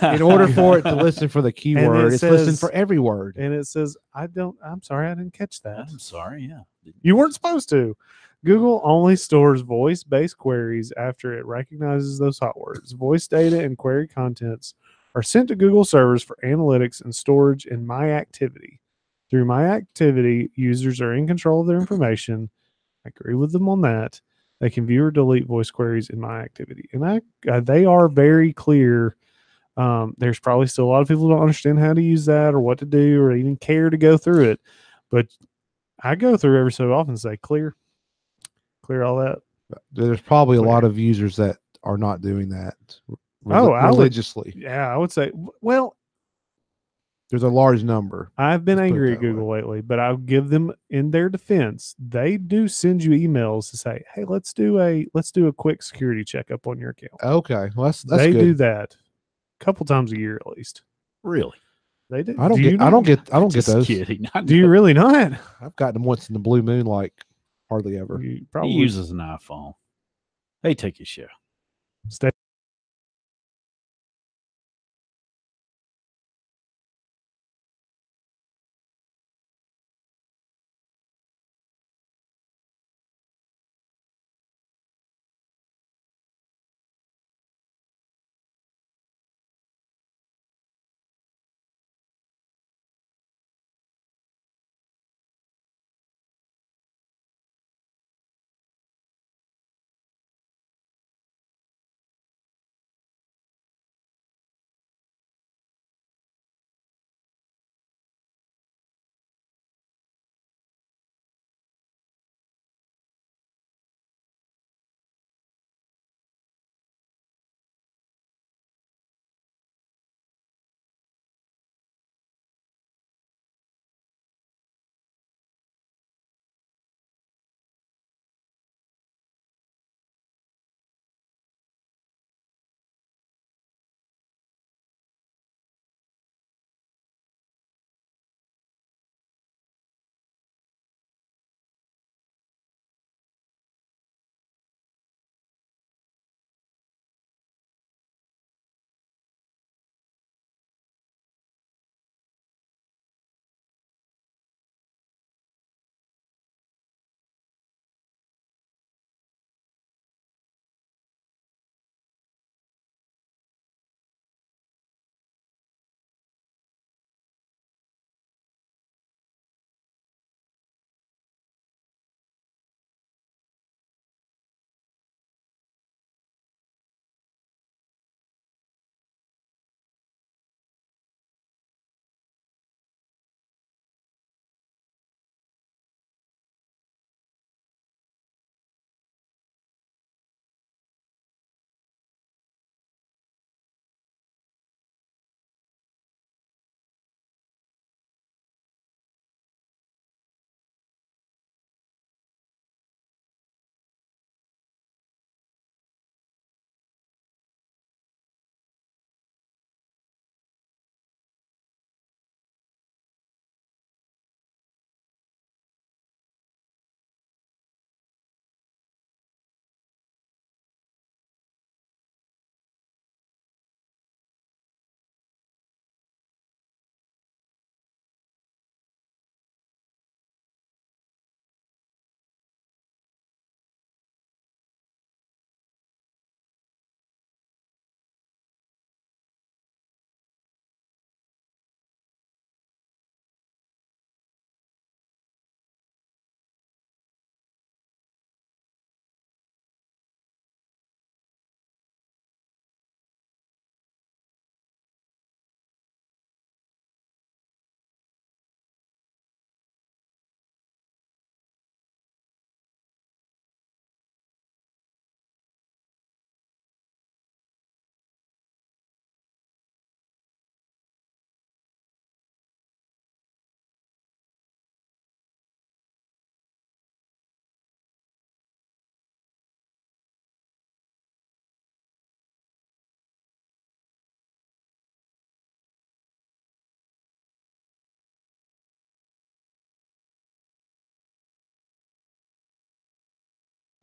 In order for it to listen for the keyword, it's listen for every word. And it says, I'm sorry, I didn't catch that. I'm sorry. Yeah. You weren't supposed to. Google only stores voice-based queries after it recognizes those hot words. Voice data and query contents are sent to Google servers for analytics and storage in My Activity. Through My Activity, users are in control of their information. I agree with them on that. They can view or delete voice queries in My Activity. And they are very clear. There's probably still a lot of people who don't understand how to use that or what to do or even care to go through it. But I go through every so often and say, clear all that. There's probably a Clear. lot of users that are not doing that I would- religiously. Yeah, I would say, well, There's a large number. I've been Let's put it angry at that way. Google lately, but I'll give them in their defense. They do send you emails to say, "Hey, let's do a quick security checkup on your account." Okay, well, that's They good. do that a couple times a year at least. Really? They do. I don't Do you get. I not? don't get. I don't get Just those. kidding. I Do you know. really not? I've gotten them once in the blue moon, like hardly ever. You He probably uses an iPhone. Hey, take your share. stay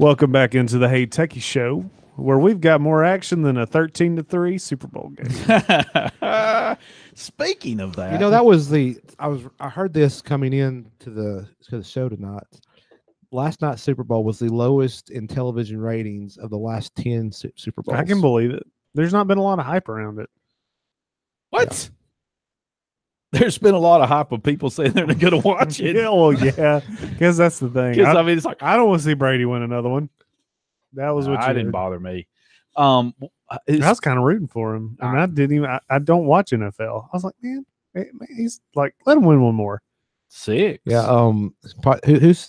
Welcome back into the Hey Techie Show, where we've got more action than a 13-3 Super Bowl game. Speaking of that, You know, that was I heard this coming in to the show tonight. Last night's Super Bowl was the lowest in television ratings of the last 10 Super Bowls. I can believe it. There's not been a lot of hype around it. what? There's been a lot of hype of people saying they're going to watch it. Yeah, well, yeah, because that's the thing. Because I mean, it's like I don't want to see Brady win another one. That was what I you didn't heard. bother me. I was kind of rooting for him, and I didn't even. I don't watch NFL. I was like, man, he's like, let him win one more. 6. Yeah. Who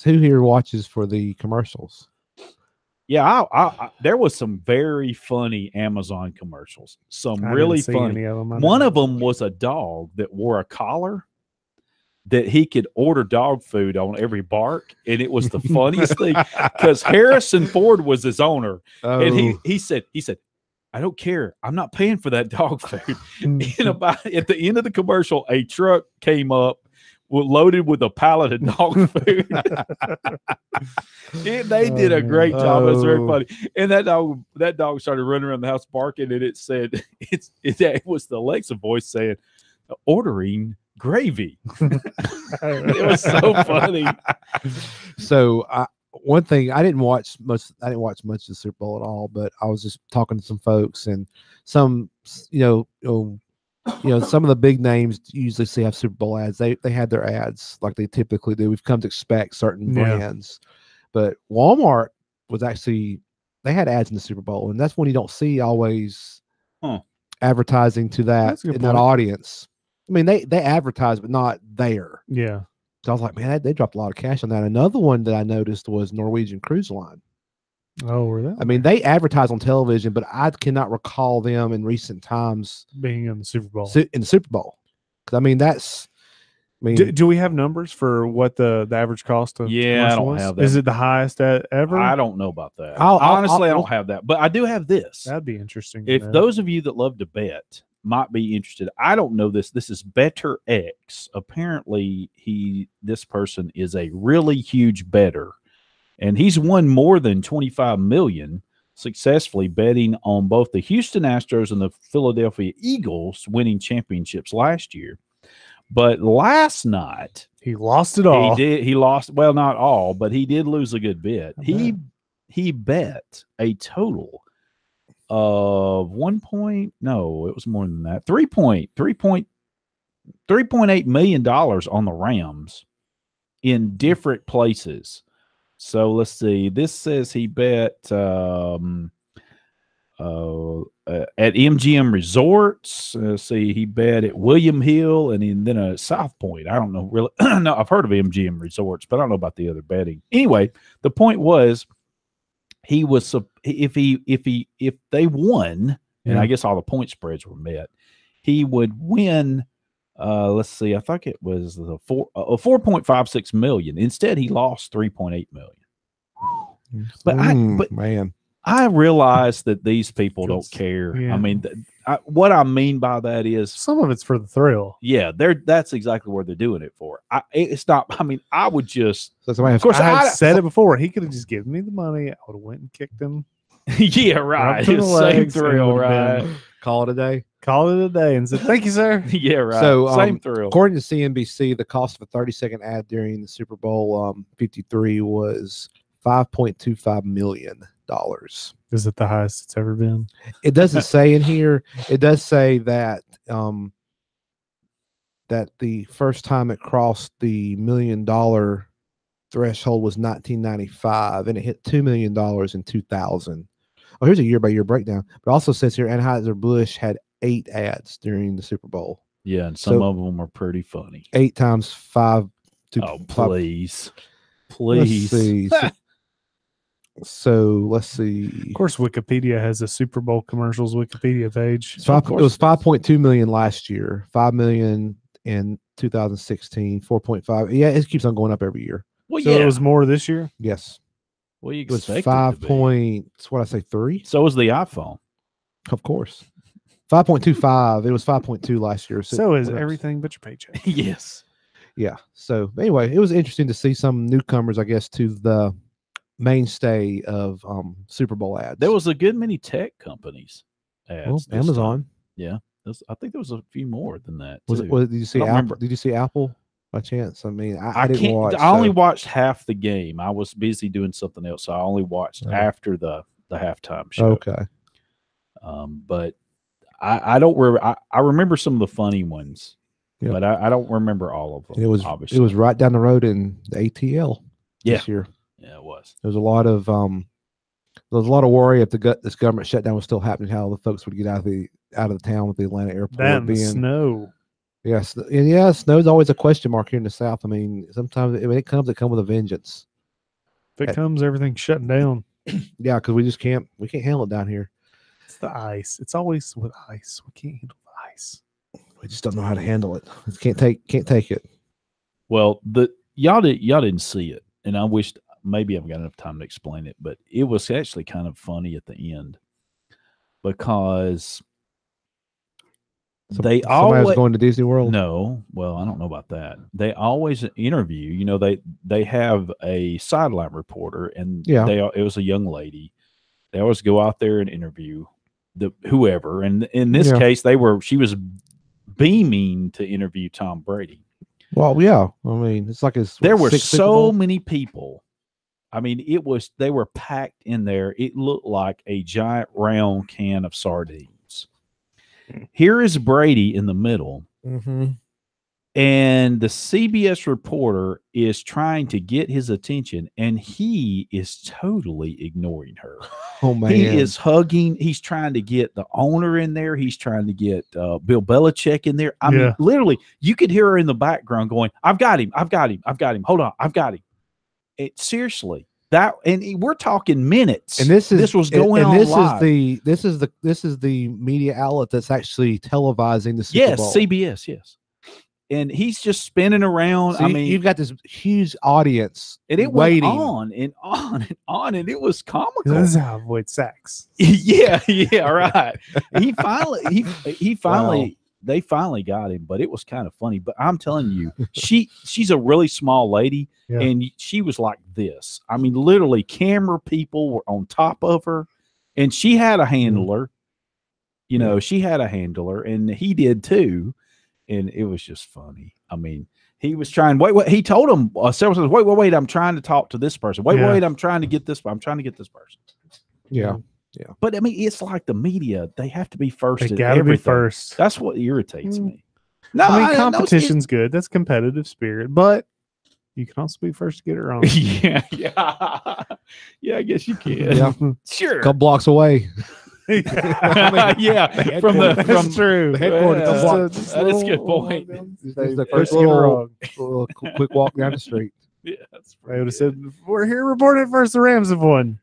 here watches for the commercials? Yeah, I there was some very funny Amazon commercials. Some I really didn't see funny. any of them. One of them was a dog that wore a collar that he could order dog food on every bark, and it was the funniest thing because Harrison Ford was his owner, and he said, I don't care, I'm not paying for that dog food. And about at the end of the commercial, a truck came up loaded with a pallet of dog food. They did a great job. It was very funny. And that dog started running around the house barking, and it said it was the Alexa voice saying, ordering gravy. It was so funny. So one thing, I didn't watch much of the Super Bowl at all, but I was just talking to some folks, and some some of the big names usually see have Super Bowl ads. They had their ads like they typically do. We've come to expect certain brands, but Walmart was actually, they had ads in the Super Bowl, and that's when you don't see always advertising to that in that audience. I mean, they advertise, but not there. Yeah. So I was like, man, they dropped a lot of cash on that. Another one that I noticed was Norwegian Cruise Line. Oh, were they? I mean, they advertise on television, but I cannot recall them in recent times being in the Super Bowl. In the Super Bowl. Because I mean, do we have numbers for what the average cost of? Yeah, I don't have that. Is it the highest ever? I don't know about that. I don't have that, but I do have this. That'd be interesting. If those of you that love to bet might be interested, I don't know this. This is Better X. Apparently, this person is a really huge bettor, and he's won more than $25 million successfully betting on both the Houston Astros and the Philadelphia Eagles winning championships last year. But last night he lost it all. He lost, well, not all, but he did lose a good bit. He bet a total of it was more than that. $3.8 million on the Rams in different places. So let's see. This says he bet at MGM Resorts. See, he bet at William Hill and then at South Point. I don't know really. No, I've heard of MGM Resorts, but I don't know about the other betting. Anyway, the point was, he was if they won, and I guess all the point spreads were met, he would win. Let's see, I think it was the 4.56 million. Instead, he lost 3.8 million. But man, I realize that these people don't care. Yeah. I mean, what I mean by that is some of it's for the thrill. Yeah, that's exactly what they're doing it for. It's not. I mean, I would just. Of course, I said it before. He could have just given me the money. I would have went and kicked him. Yeah, right. Same thrill, right? Call it a day. Call it a day and said, "Thank you, sir." Yeah, right. So, same thrill. According to CNBC, the cost of a 30-second ad during the Super Bowl 53 was $5.25 million. Is it the highest it's ever been? It doesn't say in here. It does say that that the first time it crossed the $1 million threshold was 1995, and it hit $2 million in 2000. Oh, here's a year-by-year breakdown. But it also says here Anheuser-Busch had 8 ads during the Super Bowl. Yeah, and some of them are pretty funny. 8 times 5. Please. Let's see. So let's see. Of course, Wikipedia has a Super Bowl commercials Wikipedia page. It was 5.2 million last year, 5 million in 2016, 4.5. Yeah, it keeps on going up every year. Well, so it was more this year. Yes. Well, you it was 5 points. What I say, 3. So was the iPhone. Of course, 5.25. It was 5.2 last year. So is everything but your paycheck. Yes. Yeah. So anyway, it was interesting to see some newcomers, I guess, to the mainstay of Super Bowl ads. There was a good many tech companies ads. well, this Amazon. time. Yeah. I think there was a few more than that. Was too. it? Did you see don't Apple? remember. Did you see Apple by chance? I mean, I I didn't can't. watch. I only so- watched half the game. I was busy doing something else, so I only watched Oh. after the halftime show. Okay. But I don't. I remember some of the funny ones, Yep. but I don't remember all of them. And it was obviously. it was right down the road in the ATL this year. Yeah, it was. There was a lot of worry if this government shutdown was still happening, how the folks would get out of the town with the Atlanta airport That and the being. snow. Yes, and yeah, snow's always a question mark here in the South. I mean, sometimes when it comes with a vengeance. If it comes, everything's shutting down. Yeah, because we can't handle it down here. It's the ice. It's always with ice. We can't handle the ice. We just don't know how to handle it. Can't take it. Well, y'all didn't see it, and I wished maybe I've got enough time to explain it, but it was actually kind of funny at the end because they Somebody always was going to Disney World. No, well, I don't know about that. They always interview. You know, they have a sideline reporter, and Yeah. it was a young lady. They always go out there and interview whoever, and in this Yeah. case, she was beaming to interview Tom Brady. Well, yeah. I mean, it's like There were sixth Super so Bowl? many people. I mean, they were packed in there. It looked like a giant round can of sardines. Here is Brady in the middle, Mhm. and the CBS reporter is trying to get his attention, and he is totally ignoring her. Oh man, He is hugging. He's trying to get the owner in there. He's trying to get Bill Belichick in there. I mean, Yeah. literally, you could hear her in the background going, "I've got him. I've got him. I've got him. Hold on. I've got him." Seriously, and we're talking minutes. And this was going on this live. This is the media outlet that's actually televising the Super Yes, Bowl. CBS. Yes, and he's just spinning around. So I mean, you've got this huge audience and it waiting. went on and on and on, and it was comical. This is how I avoid sex. yeah, right. He finally, they finally got him, but it was kind of funny. But I'm telling you, she's a really small lady, Yeah. and she was like this. I mean, literally, camera people were on top of her, and she had a handler. You know, she had a handler, and he did too, and it was just funny. I mean, he was trying. Wait. He told him several times. Wait. I'm trying to talk to this person. Wait. I'm trying to get this. I'm trying to get this person. Yeah. But I mean, it's like the media; they have to be first. They at gotta be everything. first. That's what irritates me. No, I mean, no, competition's good. That's competitive spirit, but you can also be first to get it wrong. yeah. I guess you can. Yeah. Sure. A couple blocks away. yeah, from That's true. the headquarters. Yeah. Just That is a good little- point. It's They the first first get it little, wrong. quick walk down the street. Yeah, that's They would have said, "We're here reporting first. The Rams have won."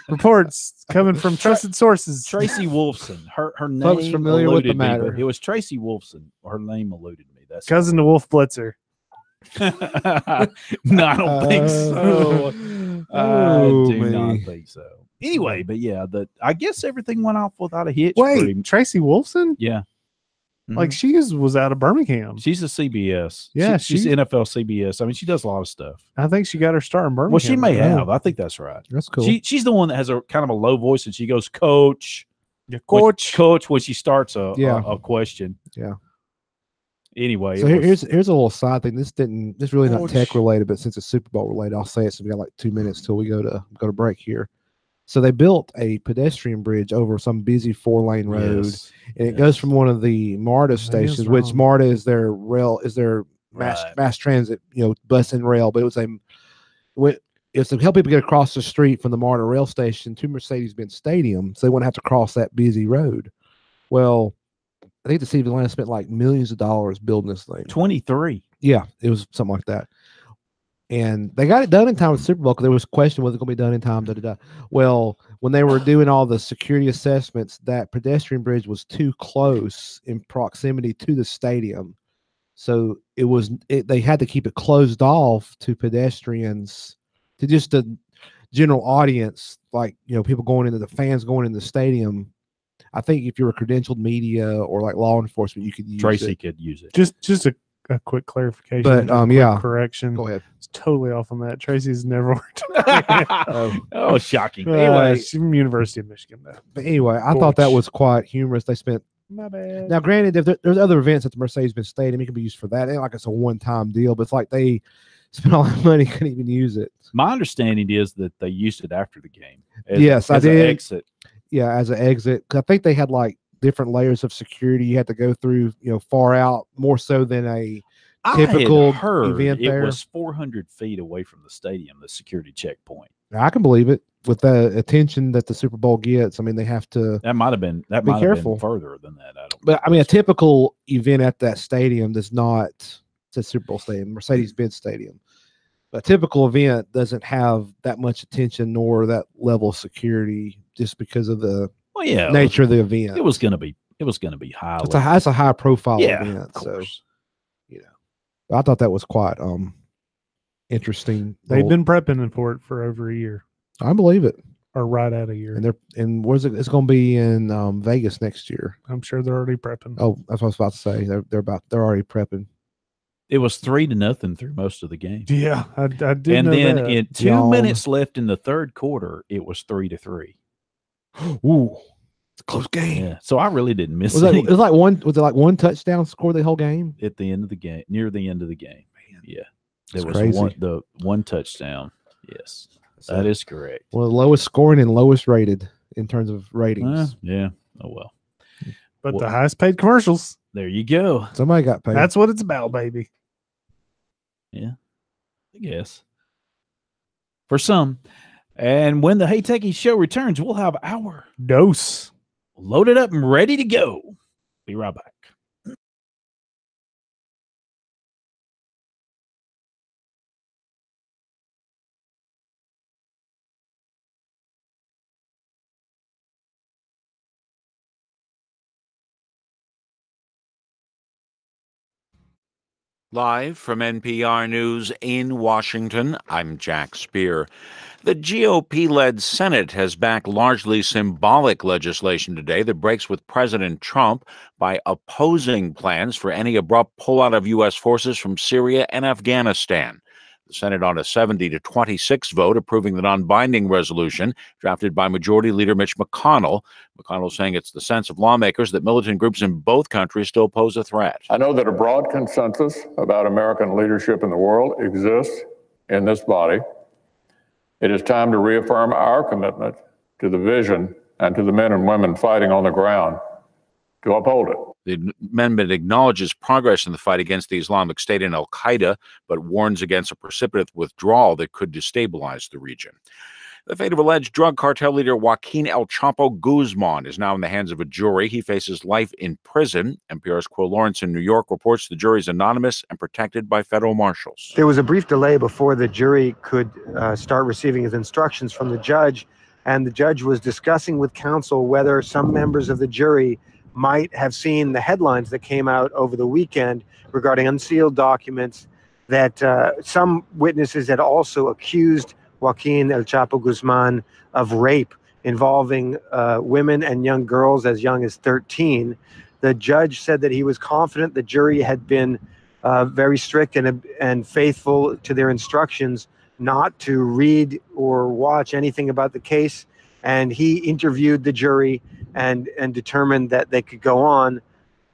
Reports coming from trusted sources. Tracy Wolfson. Her name Folks familiar with the eluded me, but matter. It was Tracy Wolfson. Her name eluded me. That's Cousin to Wolf Blitzer. no, I don't think so. I do not me. think so. Anyway, but yeah, I guess everything went off without a hitch. Wait, pretty- Tracy Wolfson? yeah. Like Mhm. was out of Birmingham. She's a CBS. Yeah, she's she- NFL CBS. I mean, she does a lot of stuff. I think she got her start in Birmingham. Well, she may Oh. have. I think that's right. That's cool. She's the one that has a kind of a low voice, and she goes, "Coach, Yeah, when- coach. coach," when she starts a Yeah. a question. Yeah. Anyway, So it was- here's a little side thing. This really not Coach. tech related, but since it's Super Bowl related, I'll say it. So we got like 2 minutes till we go to break here. So they built a pedestrian bridge over some busy 4-lane road, Yes. and it goes from one of the MARTA is stations, which wrong. MARTA is their mass Right. mass transit, bus and rail. But it's to help people get across the street from the MARTA rail station to Mercedes-Benz Stadium, so they wouldn't have to cross that busy road. Well, I think the city of Atlanta spent like millions of dollars building this thing. 23. Yeah, it was something like that. And they got it done in time with the Super Bowl because there was a question whether it's going to be done in time. Da, da, da. Well, when they were doing all the security assessments, that pedestrian bridge was too close in proximity to the stadium. So they had to keep it closed off to pedestrians, to just the general audience, like, people going into the fans going in the stadium. I think if you're a credentialed media or like law enforcement, you could use Tracy it. could use it. Just a a quick clarification. But, a quick yeah. correction. Go ahead. It's totally off on that. Tracy's never worked. Oh, shocking. Anyway. She's from University of Michigan, though. But anyway, I thought that Butch. was quite humorous. They spent. My bad. Now, granted, if there's other events at the Mercedes-Benz Stadium, it can be used for that. It ain't like it's a one-time deal, but it's like they spent all that money, couldn't even use it. My understanding is that they used it after the game. Yes, I as an did. Exit. Yeah, as an exit. 'Cause I think they had like different layers of security you had to go through, far out, more so than a typical I had heard event it there. was 400 feet away from the stadium, the security checkpoint. I can believe it with the attention that the Super Bowl gets. I mean, they have to. That might have been Be careful. further than that. I don't. But I mean, a typical event at that stadium does not. It's a Super Bowl stadium, Mercedes-Benz Stadium. A typical event doesn't have that much attention nor that level of security, just because of the nature of the event. It was going to be. It was going to be high. It's a high profile event. Of course. I thought that was quite interesting. They've been prepping for it for over a year, I believe it. or right at a year. And where's it? It's going to be in Vegas next year. I'm sure they're already prepping. Oh, that's what I was about to say. They're already prepping. It was 3-0 through most of the game. Yeah, I did. And know then that. in 2 minutes left in the third quarter, it was 3-3. Ooh, it's a close game. Yeah. So I really didn't miss Was it. it like one touchdown score the whole game? At the end of the game, near the end of the game. Man, Yeah. that's There was crazy. one touchdown. Yes. That is correct. One of the lowest scoring and lowest rated in terms of ratings. Yeah. Oh well. But the highest paid commercials. There you go. Somebody got paid. That's what it's about, baby. Yeah. I guess. For some. And when the Hey Techies show returns, we'll have our Dose. loaded up and ready to go. Be right back. Live from NPR News in Washington, I'm Jack Speer. The GOP-led Senate has backed largely symbolic legislation today that breaks with President Trump by opposing plans for any abrupt pullout of U.S. forces from Syria and Afghanistan. The Senate on a 70-26 vote approving the non-binding resolution drafted by Majority Leader Mitch McConnell. McConnell saying it's the sense of lawmakers that militant groups in both countries still pose a threat. I know that a broad consensus about American leadership in the world exists in this body. It is time to reaffirm our commitment to the vision and to the men and women fighting on the ground to uphold it. The amendment acknowledges progress in the fight against the Islamic State and al-Qaeda, but warns against a precipitous withdrawal that could destabilize the region. The fate of alleged drug cartel leader Joaquin El Chapo Guzman is now in the hands of a jury. He faces life in prison. NPR's Quill Lawrence in New York reports the jury is anonymous and protected by federal marshals. There was a brief delay before the jury could start receiving his instructions from the judge, and the judge was discussing with counsel whether some members of the jury might have seen the headlines that came out over the weekend regarding unsealed documents that some witnesses had also accused Joaquin El Chapo Guzman of rape involving women and young girls as young as 13. The judge said that he was confident the jury had been very strict and faithful to their instructions not to read or watch anything about the case. And he interviewed the jury and determined that they could go on,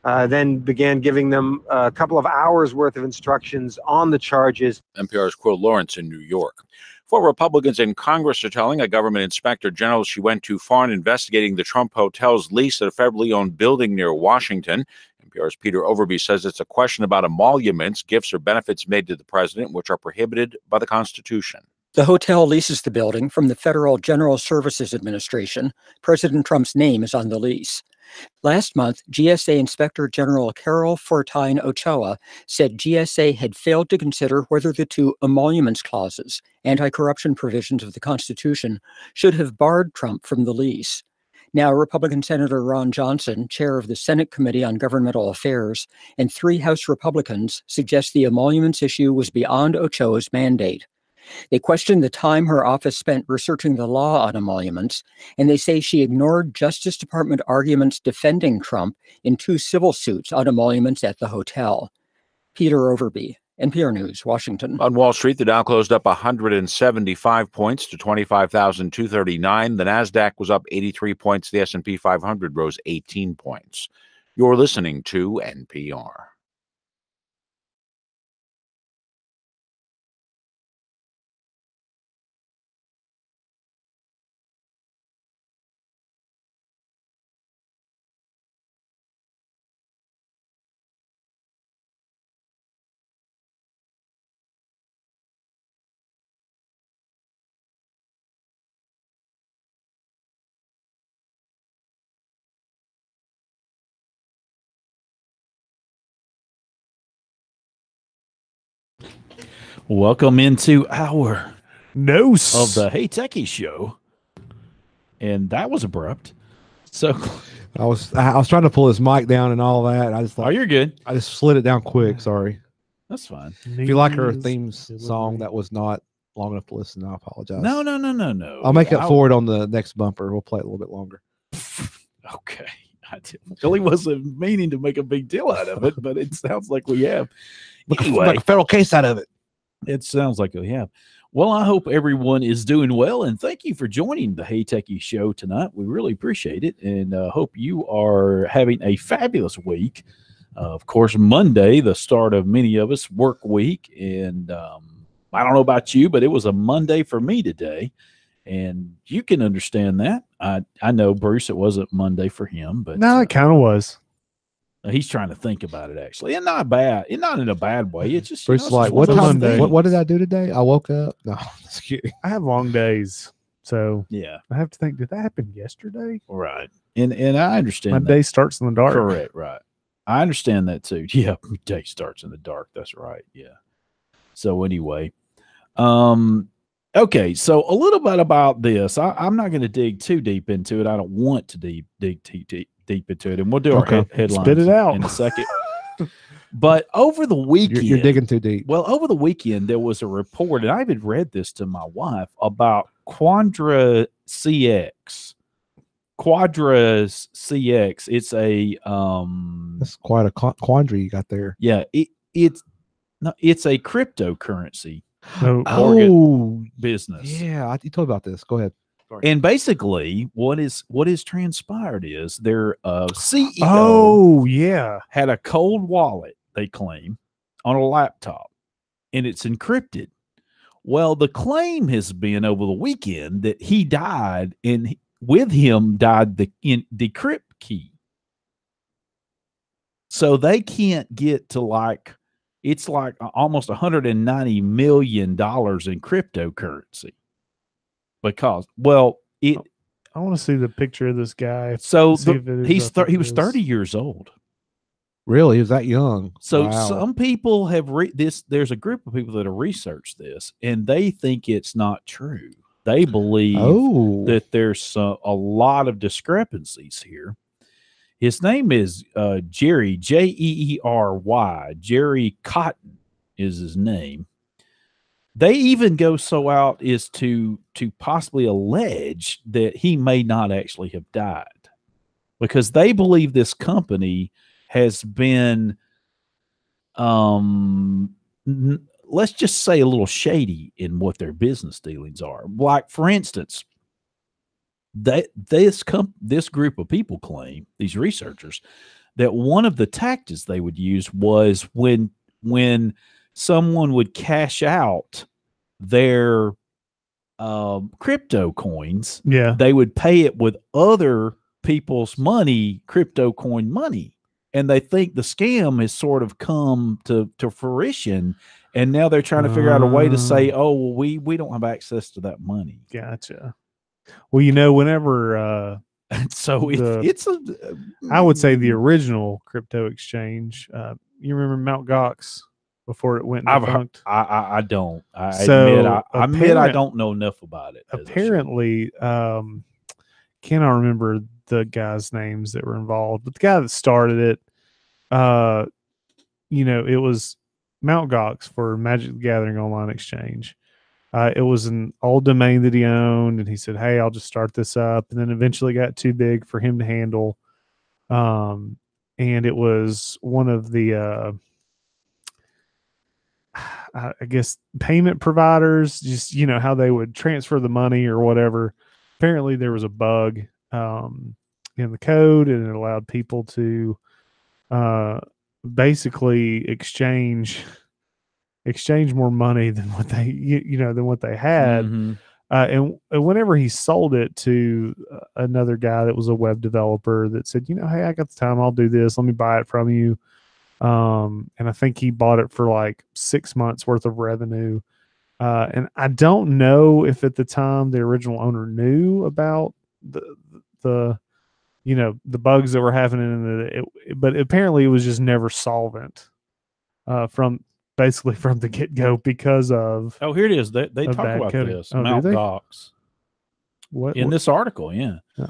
then began giving them a couple of hours worth of instructions on the charges. NPR's Quill Lawrence in New York. 4 Republicans in Congress are telling a government inspector general she went too far in investigating the Trump Hotel's lease at a federally owned building near Washington. NPR's Peter Overby says it's a question about emoluments, gifts, or benefits made to the president, which are prohibited by the Constitution. The hotel leases the building from the Federal General Services Administration. President Trump's name is on the lease. Last month, GSA Inspector General Carol Fortine Ochoa said GSA had failed to consider whether the 2 emoluments clauses, anti-corruption provisions of the Constitution, should have barred Trump from the lease. Now, Republican Senator Ron Johnson, chair of the Senate Committee on Governmental Affairs, and 3 House Republicans suggest the emoluments issue was beyond Ochoa's mandate. They question the time her office spent researching the law on emoluments, and they say she ignored Justice Department arguments defending Trump in 2 civil suits on emoluments at the hotel. Peter Overby, NPR News, Washington. On Wall Street, the Dow closed up 175 points to 25,239. The Nasdaq was up 83 points. The S&P 500 rose 18 points. You're listening to NPR. Welcome into our Nose of the Hey Techies show, and that was abrupt. So I was trying to pull his mic down and all that. I just thought, you're good. I just slid it down quick. Sorry. That's fine. If you like our theme song that was not long enough to listen, I apologize. No. I'll make up for it on the next bumper. We'll play it a little bit longer. Okay. I really wasn't meaning to make a big deal out of it, but it sounds like we have. Anyway, Make a federal case out of it. It sounds like we have. Well, I hope everyone is doing well, and thank you for joining the Hey Techie show tonight. We really appreciate it, and hope you are having a fabulous week. Of course, Monday, the start of many of us work week, and I don't know about you, but it was a Monday for me today, and you can understand that. I know, Bruce, it wasn't Monday for him, but no, it kind of was. He's trying to think about it, actually, and not bad. It's not in a bad way. It's just Bruce it's like, just what one of those time? things. What did I do today? I woke up. No, just kidding. I have long days, so Yeah, I have to think. Did that happen yesterday? right. And I understand My that. day starts in the dark. Correct, right. I understand that too. Yeah, day starts in the dark. That's right. Yeah. So anyway, okay. So a little bit about this. I'm not going to dig too deep into it. I don't want to dig deep into it, and we'll do our headlines Spit it out in a second. But over the weekend, You're digging too deep. Well, over the weekend, there was a report, and I even read this to my wife about Quadra CX. Quadra CX. It's a That's quite a quandary you got there. yeah. It's a cryptocurrency business. Yeah, you told about this. Go ahead. Sorry. And basically, what is transpired is their CEO had a cold wallet, they claim, on a laptop, and it's encrypted. Well, the claim has been over the weekend that he died, and with him died the decrypt key. So they can't get to it's like almost $190 million in cryptocurrency. Because, well, I want to see the picture of this guy. So he was 30 years old. Really? He was that young? So wow. Some people have there's a group of people that have researched this, and they think it's not true. They believe that there's a lot of discrepancies here. His name is Jerry, Jeery. Jerry Cotton is his name. They even go so out as to possibly allege that he may not actually have died, because they believe this company has been, let's just say, a little shady in what their business dealings are. Like, for instance, this group of people claim, these researchers, that one of the tactics they would use was when someone would cash out their crypto coins, they would pay it with other people's money, crypto coin money. And they think the scam has sort of come to fruition. And now they're trying to figure out a way to say, oh, well, we don't have access to that money. Gotcha. Well, whenever I would say the original crypto exchange, you remember Mt. Gox before it went defunct? I don't. I admit I don't know enough about it. Apparently, cannot remember the guys' names that were involved, but the guy that started it, it was Mt. Gox for Magic the Gathering Online Exchange. It was an old domain that he owned, and he said, hey, I'll just start this up. And then eventually got too big for him to handle. And it was one of the I guess payment providers, just how they would transfer the money or whatever. Apparently, there was a bug in the code, and it allowed people to basically exchange more money than what they had. Mhm. And whenever he sold it to another guy that was a web developer that said, hey, I got the time, I'll do this. Let me buy it from you. And I think he bought it for like 6 months worth of revenue. And I don't know if at the time the original owner knew about the bugs that were happening but apparently it was just never solvent from the get-go because of Oh, here it is. They of talk bad about coding. this. Oh, do Mount they? Gox in this article. Yeah. Oh.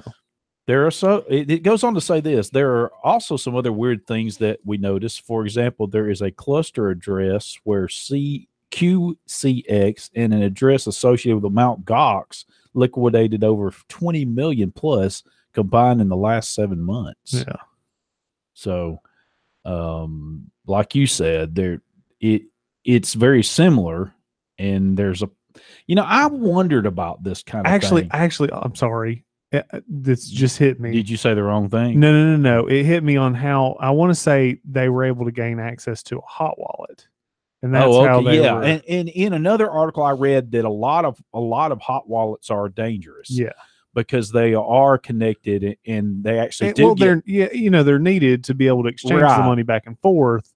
There are it goes on to say this. There are also some other weird things that we noticed. For example, there is a cluster address where QCX and an address associated with the Mount Gox liquidated over 20 million plus combined in the last 7 months. Yeah. So, like you said, it's very similar, and there's I wondered about this kind of thing. Actually, I'm sorry. This just hit me. Did you say the wrong thing? No. It hit me on how I want to say they were able to gain access to a hot wallet, and that's how they were. And in another article I read that a lot of hot wallets are dangerous. Yeah, because they are connected and they actually they're needed to be able to exchange the Right. money back and forth.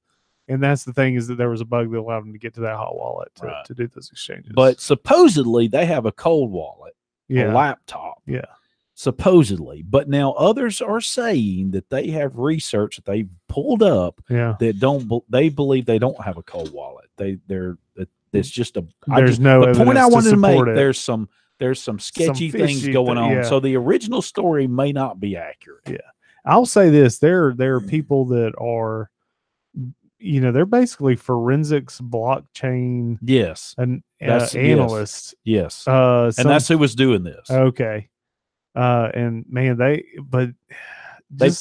And that's the thing, is that there was a bug that allowed them to get to that hot wallet to do those exchanges. But supposedly they have a cold wallet, a yeah, laptop. yeah. Supposedly, but now others are saying that they have research that they've pulled up Yeah. that they believe they don't have a cold wallet. It's just a. There's no the point evidence I to wanted to make. support it. There's some sketchy things fishy going on. yeah. So the original story may not be accurate. Yeah. I'll say this: there are people that are, they're basically forensics blockchain Yes, and That's- analysts. Yes, And and that's who was doing this. okay. And man, they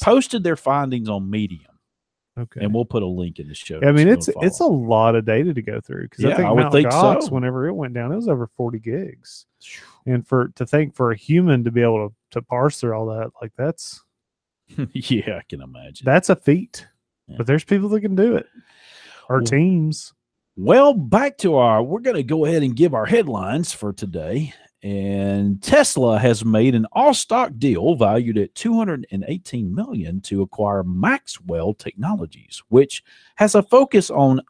posted their findings on Medium, okay. and we'll put a link in the show. I mean, notes. it's a lot of data to go through, because I Yeah, think I would Mt. think Gox, so. whenever it went down, it was over 40 gigs. And for a human to be able to parse through all that, like that's yeah, I can imagine. that's a feat. Yeah. But there's people that can do it. Our teams. Well, back to we're going to go ahead and give our headlines for today. And Tesla has made an all-stock deal valued at $218 million to acquire Maxwell Technologies, which has a focus on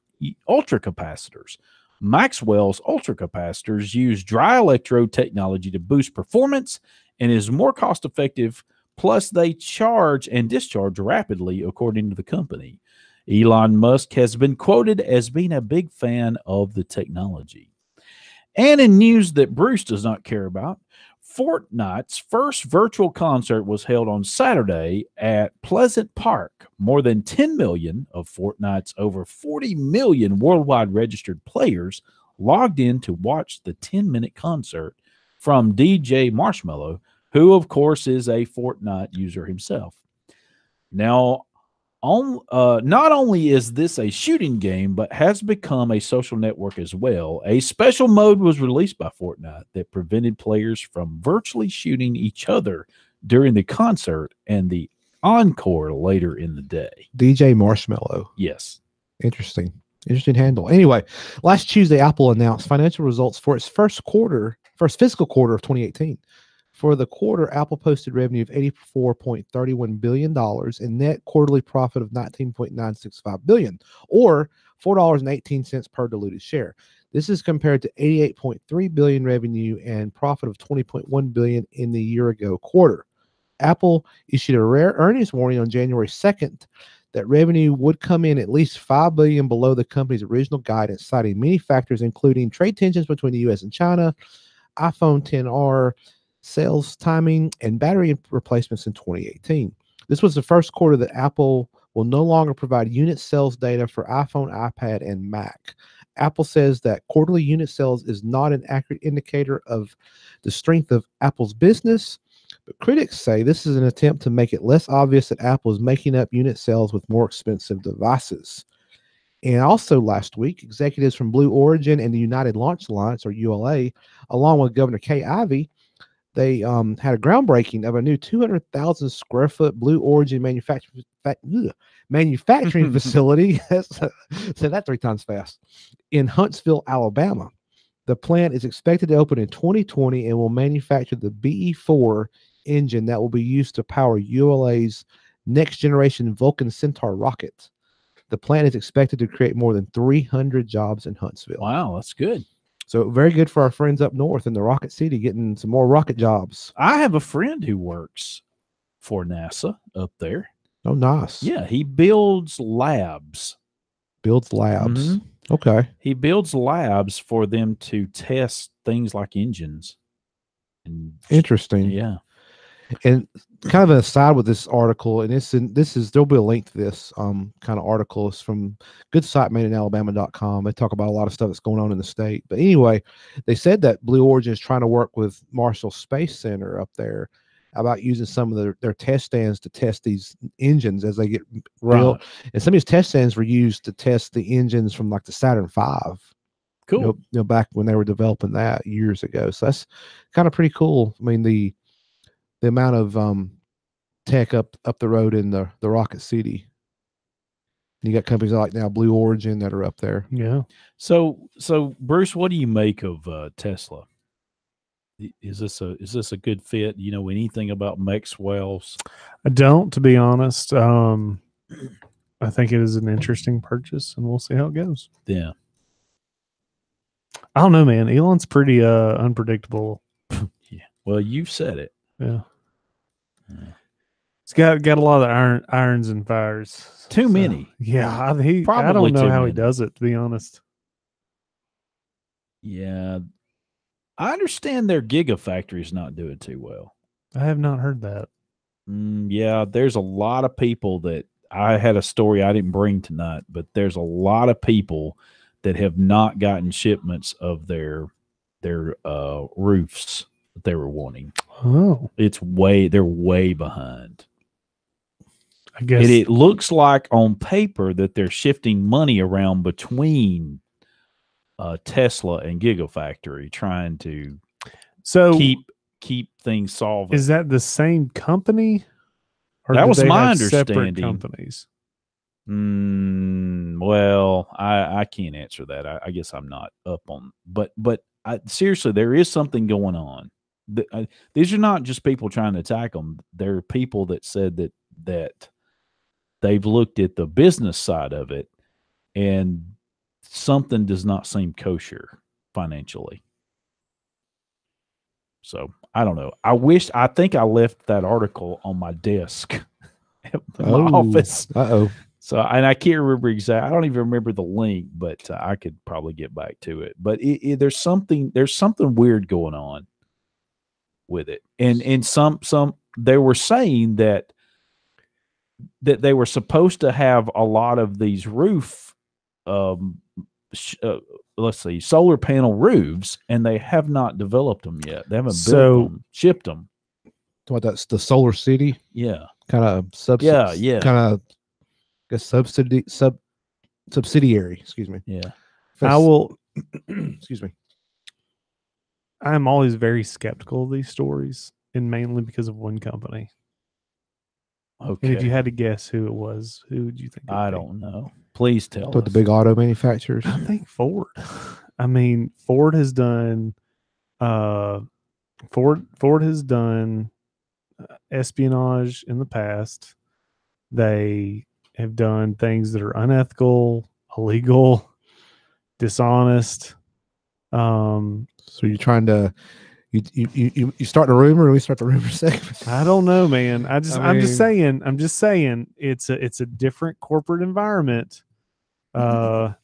ultracapacitors. Maxwell's ultracapacitors use dry electrode technology to boost performance and is more cost-effective. Plus, they charge and discharge rapidly, according to the company. Elon Musk has been quoted as being a big fan of the technology. And in news that Bruce does not care about, Fortnite's first virtual concert was held on Saturday at Pleasant Park. More than 10 million of Fortnite's over 40 million worldwide registered players logged in to watch the 10-minute concert from DJ Marshmello, who, of course, is a Fortnite user himself. Now, not only is this a shooting game, but has become a social network as well. A special mode was released by Fortnite that prevented players from virtually shooting each other during the concert and the encore later in the day. DJ Marshmello. Yes. Interesting handle. Anyway, last Tuesday, Apple announced financial results for its first fiscal quarter of 2018. For the quarter, Apple posted revenue of $84.31 billion and net quarterly profit of $19.965 billion, or $4.18 per diluted share. This is compared to $88.3 billion revenue and profit of $20.1 billion in the year-ago quarter. Apple issued a rare earnings warning on January 2nd that revenue would come in at least $5 billion below the company's original guidance, citing many factors, including trade tensions between the U.S. and China, iPhone XR sales timing, and battery replacements in 2018. This was the first quarter that Apple will no longer provide unit sales data for iPhone, iPad, and Mac. Apple says that quarterly unit sales is not an accurate indicator of the strength of Apple's business, but critics say this is an attempt to make it less obvious that Apple is making up unit sales with more expensive devices. And also last week, executives from Blue Origin and the United Launch Alliance, or ULA, along with Governor Kay Ivey, they had a groundbreaking of a new 200,000 square foot Blue Origin manufacturing facility. Said that 3 times fast. In Huntsville, Alabama. The plant is expected to open in 2020 and will manufacture the BE-4 engine that will be used to power ULA's next generation Vulcan Centaur rocket. The plant is expected to create more than 300 jobs in Huntsville. Wow, that's good. So very good for our friends up north in the Rocket City, getting some more rocket jobs. I have a friend who works for NASA up there. Oh, nice. Yeah, he builds labs. Builds labs. Mhm. Okay. He builds labs for them to test things like engines. And Interesting. yeah. And kind of an aside with this article, and there'll be a link to this kind of article. It's from good site madeinalabama.com. They talk about a lot of stuff that's going on in the state. But anyway, they said that Blue Origin is trying to work with Marshall Space Center up there about using some of their test stands to test these engines as they get built. And some of these test stands were used to test the engines from like the Saturn V. Cool. Back when they were developing that years ago. So that's kind of pretty cool. I mean, the amount of tech up the road in the Rocket City. You got companies like now Blue Origin that are up there. Yeah. So Bruce, what do you make of Tesla? Is this a good fit? You know anything about Maxwell's? I don't, to be honest. I think it is an interesting purchase, and we'll see how it goes. Yeah. I don't know, man. Elon's pretty unpredictable. Yeah. Well, you've said it. Yeah. He's got a lot of irons and fires. Too many. Yeah, I Probably don't know too how many. he does it, to be honest. Yeah. I understand their Gigafactory is not doing too well. I have not heard that. Yeah, there's a lot of people that I had a story I didn't bring tonight, but there's a lot of people that have not gotten shipments of their roofs that they were wanting. Oh, They're way behind. I guess It looks like on paper that they're shifting money around between Tesla and Gigafactory, trying to keep things solvent. Is that the same company? Or That do was they my have separate understanding. companies. Well, I can't answer that. I guess I'm not up on. But seriously, there is something going on. These are not just people trying to attack them. There are people that said that they've looked at the business side of it, and something does not seem kosher financially. So I don't know. I think I left that article on my desk in my office. So, and I can't remember exactly. I don't even remember the link, but I could probably get back to it. But there's something weird going on with it. And some they were saying that they were supposed to have a lot of these roof let's see, solar panel roofs, and they have not developed them yet. They haven't built them, shipped them. What, that's the Solar City? Yeah. Kind of yeah. Kind of subsidiary, excuse me. Yeah. I will excuse me. I'm always very skeptical of these stories, and mainly because of one company. Okay. And if you had to guess who it was, who would you think? I don't know. Please tell The us. big auto manufacturers. I think Ford. I mean, Ford has done espionage in the past. They have done things that are unethical, illegal, dishonest. So you're trying to you start a rumor, and we start the rumor segment. I don't know, man. I'm just saying it's a different corporate environment. And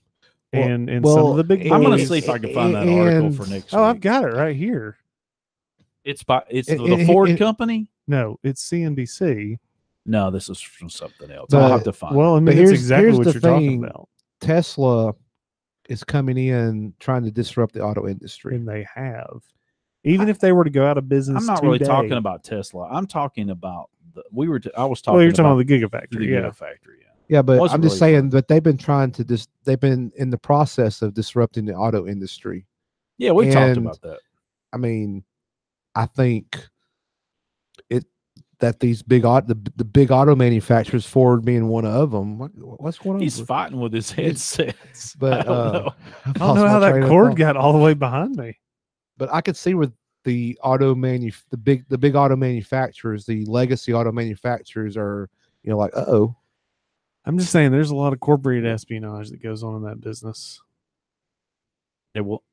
some of the big boys. I'm going to see if I can find that article for next week. Oh, I've got it right here. It's the Ford company? No, it's CNBC. No, this is from something else. I'll have to find it. Well, I mean, that's exactly what you're talking about. Tesla is coming in trying to disrupt the auto industry. And they have. Even if they were to go out of business, I'm not really talking about Tesla. I'm talking about I was talking. Well, you're talking about the The Gigafactory. Gigafactory, Yeah, but Wasn't I'm just really saying fun. that they've been trying to they've been in the process of disrupting the auto industry. Yeah, we talked And, about that. I mean, I think that these the big auto manufacturers, Ford being one of them. What's going on? He's fighting with his headsets. But I don't know. I don't know how that cord got all the way behind me. But I could see where the big auto manufacturers, the legacy auto manufacturers, are like, oh. I'm just saying, there's a lot of corporate espionage that goes on in that business. It will.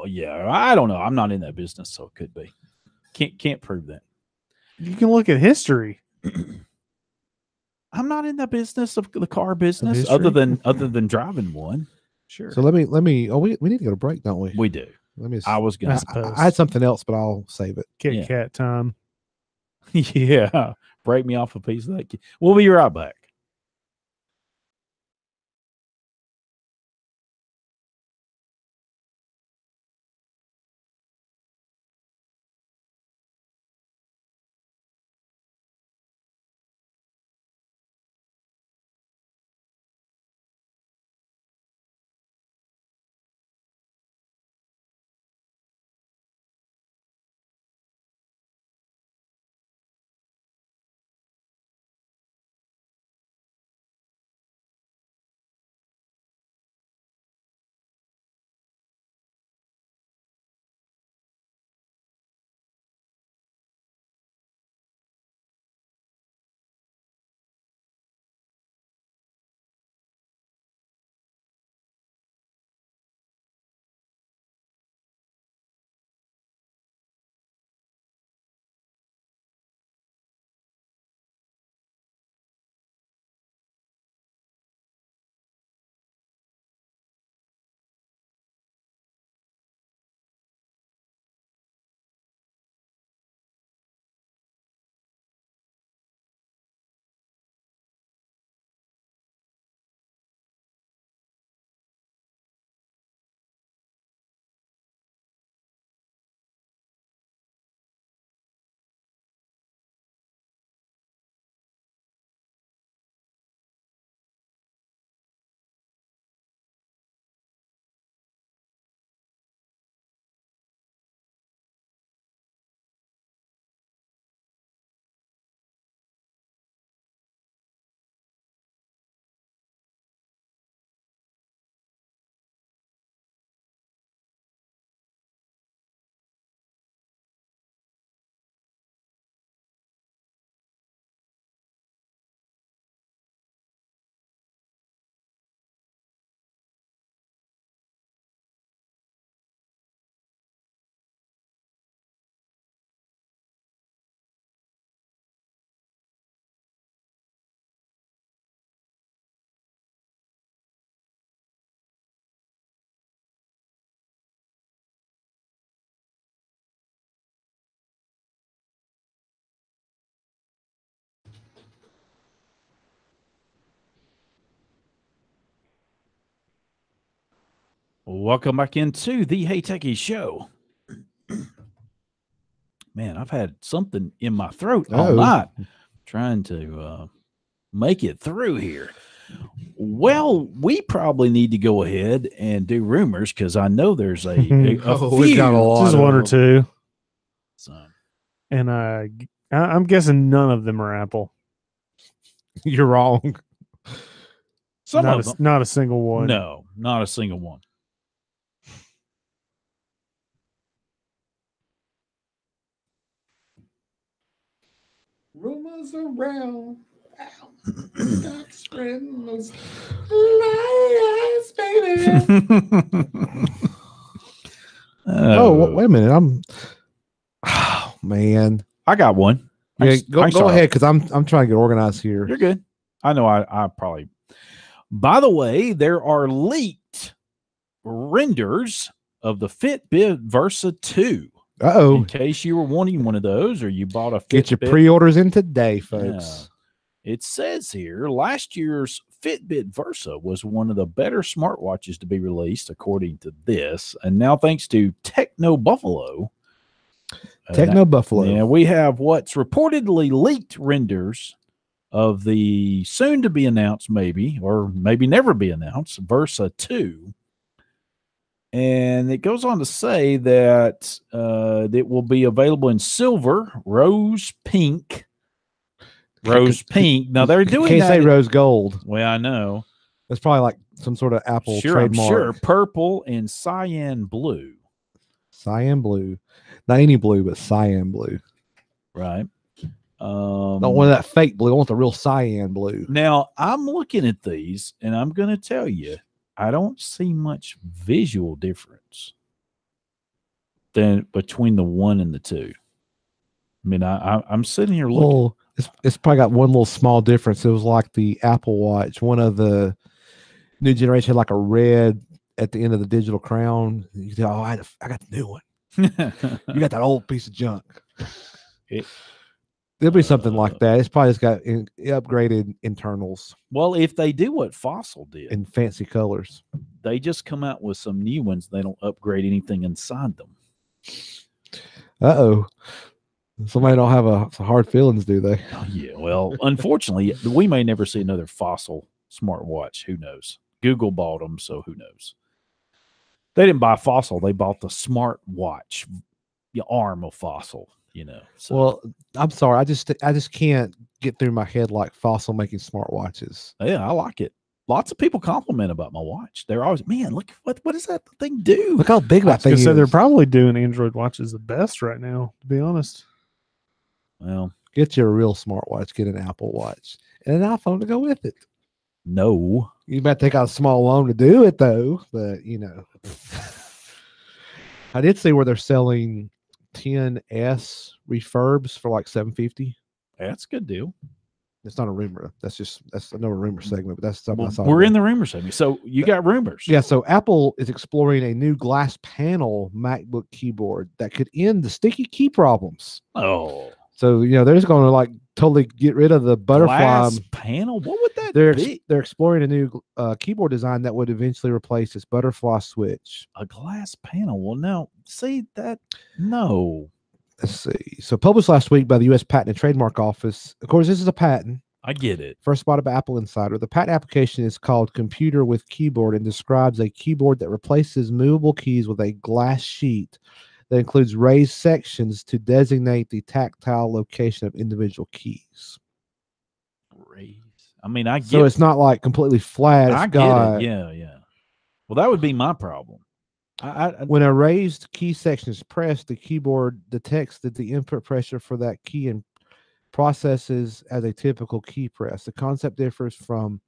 Yeah, I don't know. I'm not in that business, so it could be. Can't prove that. You can look at history. I'm not in the business of the car business, history? other than driving one. Sure. So let me. Oh, we need to go to break, don't we? We do. Let me. I was gonna. I had something else, but I'll save it. Kit Kat time. Yeah, break me off a piece of that. We'll be right back. Welcome back into the Hey Techie Show. Man, I've had something in my throat all night trying to make it through here. Well, we probably need to go ahead and do rumors because I know there's a few. We've got a lot. Just one or two. So, And I'm guessing none of them are Apple. You're wrong. some of them. Not a single one. No, not a single one. Rumors around. Stop spreading those lies, baby. Wait a minute. Oh man, I got one. Yeah, go ahead because I'm trying to get organized here. You're good. I know. I probably. By the way, there are leaked renders of the Fitbit Versa 2. In case you were wanting one of those or you bought a Fitbit. Get your pre-orders in today, folks. Yeah. It says here, last year's Fitbit Versa was one of the better smartwatches to be released, according to this. And now, thanks to Techno Buffalo. Yeah, we have what's reportedly leaked renders of the soon to be announced, maybe, or maybe never be announced, Versa 2. And it goes on to say that it will be available in silver, rose pink. Now they're doing Can't that. say rose gold. Well, I know. That's probably like some sort of Apple Sure, trademark. I'm sure. Purple and cyan blue. Cyan blue. Not any blue, but cyan blue. Right. Don't want that fake blue. I want the real cyan blue. Now, I'm looking at these, and I'm going to tell you, I don't see much visual difference than between the 1 and the 2. I mean, I'm sitting here looking. Well, it's probably got one little small difference. It was like the Apple Watch. One of the new generation had like a red at the end of the digital crown. You say, "Oh, I got the new one." You got that old piece of junk. There'll be something like that. It's probably just got upgraded internals. Well, if they do what Fossil did in fancy colors, they just come out with some new ones. They don't upgrade anything inside them. Uh-oh. Somebody don't have hard feelings, do they? Oh, yeah. Well, unfortunately, we may never see another Fossil smartwatch. Who knows? Google bought them, so who knows? They didn't buy Fossil. They bought the smartwatch arm of Fossil. So. Well, I'm sorry. I just can't get through my head like Fossil making smartwatches. Yeah, I like it. Lots of people compliment about my watch. They're always, man, look what does that thing do? Look how big that thing is. So they're probably doing Android watches the best right now, to be honest. Well, get you a real smartwatch. Get an Apple Watch and an iPhone to go with it. No, you better take out a small loan to do it though. But I did see where they're selling 10S refurbs for like $750. That's a good deal. It's not a rumor. That's another rumor segment, but that's something I saw. We're in the rumor segment. So you got rumors. Yeah. So Apple is exploring a new glass panel MacBook keyboard that could end the sticky key problems. Oh. So, they're just going to like totally get rid of the butterfly glass panel. What would that be? They're exploring a new keyboard design that would eventually replace this butterfly switch. A glass panel. Well, now, see that? No. Let's see. So published last week by the U.S. Patent and Trademark Office. Of course, this is a patent. I get it. First spotted by Apple Insider. The patent application is called Computer with Keyboard and describes a keyboard that replaces movable keys with a glass sheet that includes raised sections to designate the tactile location of individual keys. Raised. I mean, I get so it's not like completely flat. I get it. Yeah. Well, that would be my problem. When a raised key section is pressed, the keyboard detects that the input pressure for that key and processes as a typical key press. The concept differs from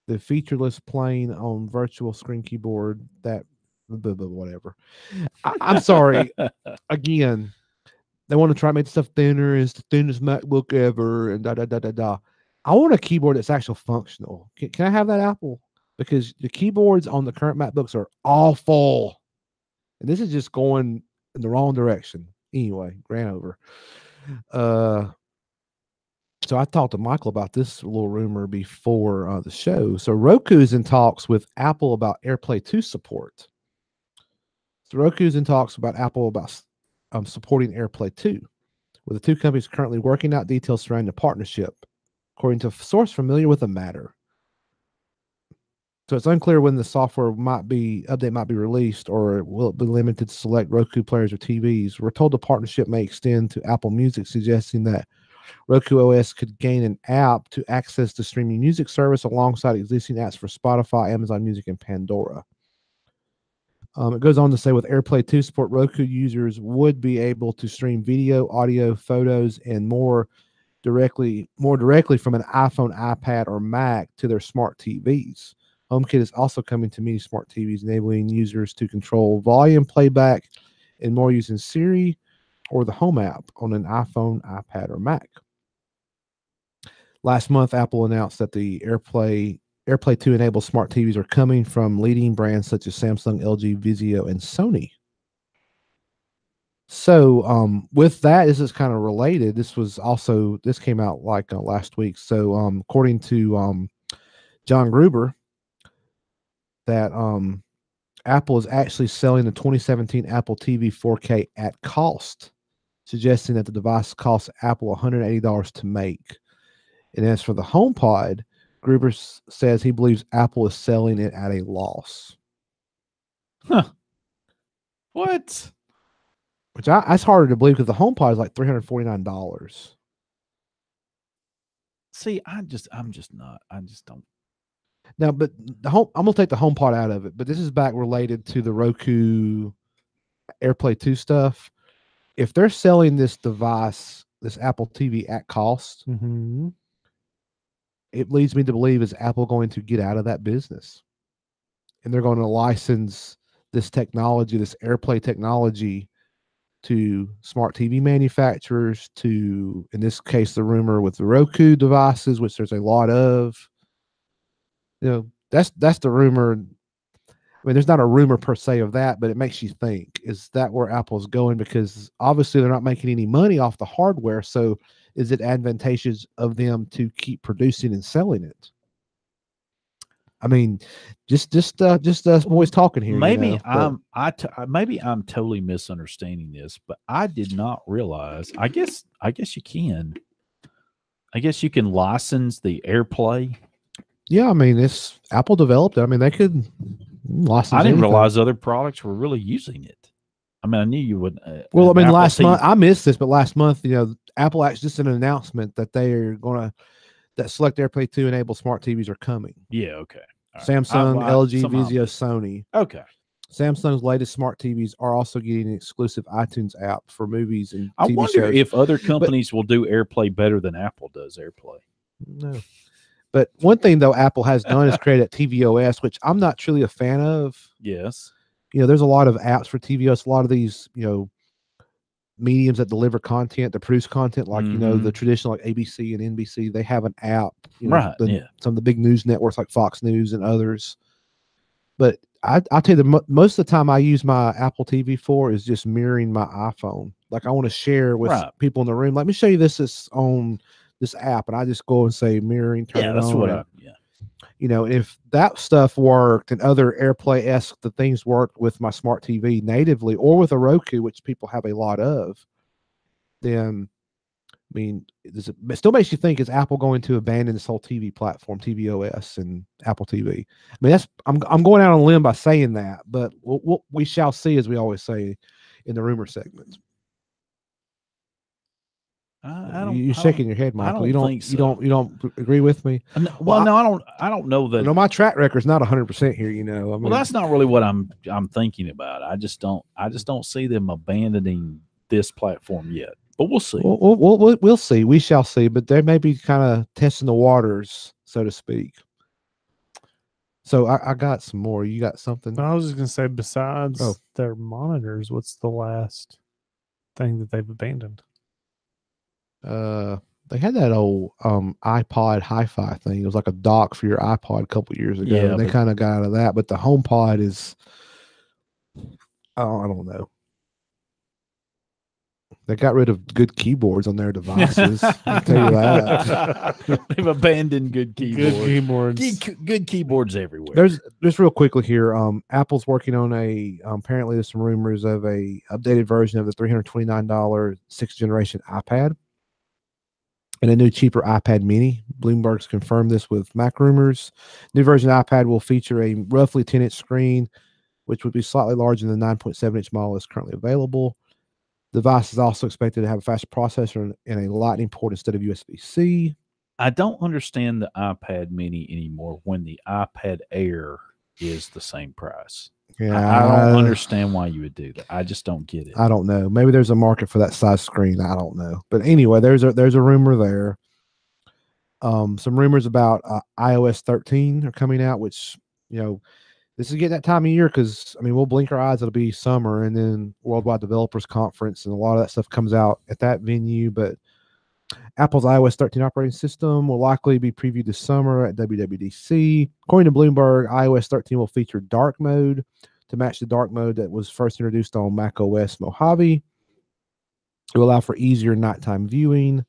the featureless plane on virtual screen keyboard that whatever. I'm sorry. Again, they want to try to make stuff thinner. It's the thinnest MacBook ever, and da. I want a keyboard that's actually functional. Can I have that, Apple? Because the keyboards on the current MacBooks are awful, and this is just going in the wrong direction. Anyway, ran over. So I talked to Michael about this little rumor before the show. So Roku's in talks with Apple about AirPlay 2 support. So Roku's in talks about Apple about supporting AirPlay 2, with the two companies currently working out details surrounding the partnership, according to a source familiar with the matter. So it's unclear when the software update might be released, or will it be limited to select Roku players or TVs. We're told the partnership may extend to Apple Music, suggesting that Roku OS could gain an app to access the streaming music service alongside existing apps for Spotify, Amazon Music, and Pandora. It goes on to say with AirPlay 2 support, Roku users would be able to stream video, audio, photos, and more directly from an iPhone, iPad, or Mac to their smart TVs. HomeKit is also coming to many smart TVs, enabling users to control volume playback and more using Siri or the Home app on an iPhone, iPad, or Mac. Last month, Apple announced that the AirPlay 2 enabled smart TVs are coming from leading brands such as Samsung, LG, Vizio, and Sony. So with that, this is kind of related. This came out like last week. So according to John Gruber, that Apple is actually selling the 2017 Apple TV 4K at cost, suggesting that the device costs Apple $180 to make. And as for the HomePod, Gruber says he believes Apple is selling it at a loss. What? Which that's harder to believe because the HomePod is like $349. See, I'm just not. I just don't. Now, but I'm gonna take the HomePod out of it. But this is back related to the Roku AirPlay 2 stuff. If they're selling this device, this Apple TV at cost, it leads me to believe is Apple going to get out of that business, and they're going to license this technology, this AirPlay technology, to smart TV manufacturers, to, in this case, the rumor with the Roku devices, which there's a lot of. That's the rumor. I mean, there's not a rumor per se of that, but it makes you think, is that where Apple's going? Because obviously they're not making any money off the hardware. So is it advantageous of them to keep producing and selling it? I mean, just us boys talking here. Maybe maybe I'm totally misunderstanding this, but I did not realize. I guess you can. I guess you can license the AirPlay. Yeah, I mean, it's Apple developed it. I mean, they could license. I didn't anything. realize other products were really using it. I mean, I knew you would. Well, I mean, last month I missed this, but last month, Apple actually just an announcement that they are that Select AirPlay 2 enabled smart TVs are coming. Yeah. Okay. Samsung, LG, Vizio, Sony. Okay. Samsung's latest smart TVs are also getting an exclusive iTunes app for movies and I TV wonder shows. if other companies will do AirPlay better than Apple does AirPlay. No. But one thing, though, Apple has done is create a tvOS, which I'm not truly a fan of. Yes. There's a lot of apps for tvOS. A lot of these, mediums that deliver content, to produce content, like, the traditional like ABC and NBC, they have an app. Right. Some of the big news networks like Fox News and others. But I'll tell you, most of the time I use my Apple TV for is just mirroring my iPhone. Like I want to share with people in the room. Let me show you this is on this app, and I just go and say mirroring. Turn it that's on, what if that stuff worked and other AirPlay-esque the things worked with my smart TV natively or with a Roku, which people have a lot of, then I mean, it still makes you think, is Apple going to abandon this whole TV platform, tvOS and Apple TV? I mean, I'm going out on a limb by saying that, but we shall see, as we always say in the rumor segments. You're shaking your head, Michael. You don't think so. You don't agree with me? Well, no, I don't know that. My track record's not 100% here. I mean, well, that's not really what I'm thinking about. I just don't see them abandoning this platform yet. But we'll see. We'll see. We shall see. But they may be kind of testing the waters, so to speak. So I got some more. You got something? I was just gonna say, besides their monitors, what's the last thing that they've abandoned? They had that old iPod hi-fi thing. It was like a dock for your iPod a couple years ago. Yeah, and they kind of got out of that. But the HomePod is, I don't know. They got rid of good keyboards on their devices. I'll tell you that. They've abandoned good keyboards. Good keyboards. Good keyboards everywhere. There's just real quickly here. Apple's working on apparently there's some rumors of a updated version of the $329 6th generation iPad and a new cheaper iPad mini. Bloomberg's confirmed this with Mac Rumors. New version of iPad will feature a roughly 10-inch screen, which would be slightly larger than the 9.7-inch model that's currently available. The device is also expected to have a faster processor and a Lightning port instead of USB-C. I don't understand the iPad mini anymore when the iPad Air is the same price. Yeah, I don't understand why you would do that. I just don't get it. I don't know. Maybe there's a market for that size screen. I don't know. But anyway, there's a rumor there. Some rumors about iOS 13 are coming out, which, this is getting that time of year because, I mean, we'll blink our eyes. It'll be summer and then Worldwide Developers Conference, and a lot of that stuff comes out at that venue. But Apple's iOS 13 operating system will likely be previewed this summer at WWDC. According to Bloomberg, iOS 13 will feature dark mode to match the dark mode that was first introduced on macOS Mojave. It will allow for easier nighttime viewing.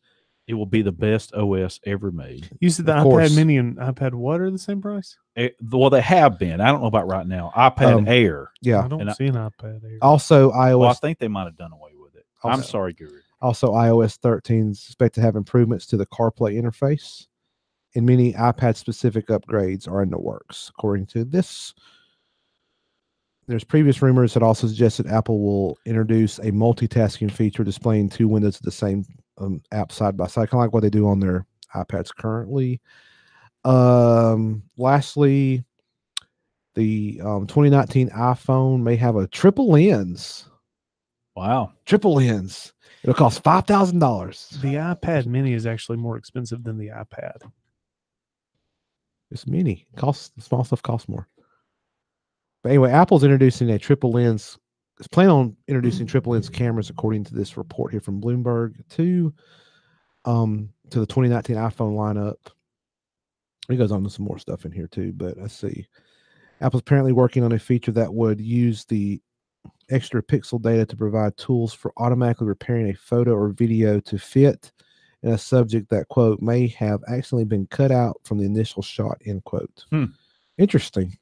It will be the best OS ever made. You said the iPad mini and iPad what are the same price? Well, they have been. I don't know about right now. iPad Air. Yeah. I don't see an iPad Air. Also, iOS. Well, I think they might have done away with it. I'm sorry, Guru. Also, iOS 13 is expected to have improvements to the CarPlay interface. and many iPad-specific upgrades are in the works. According to this, there's previous rumors that also suggested Apple will introduce a multitasking feature displaying two windows of the same app side by side, kind of like what they do on their iPads currently. Lastly, the 2019 iPhone may have a triple lens. Wow. Triple lens. It'll cost $5,000. The iPad Mini is actually more expensive than the iPad. It's mini. Small stuff costs more. But anyway, Apple's introducing a triple lens. It's planning on introducing triple lens cameras, according to this report here from Bloomberg, to the 2019 iPhone lineup. It goes on to some more stuff in here too, but let's see. Apple's apparently working on a feature that would use the extra pixel data to provide tools for automatically repairing a photo or video to fit in a subject that, quote, may have accidentally been cut out from the initial shot, end quote. Interesting.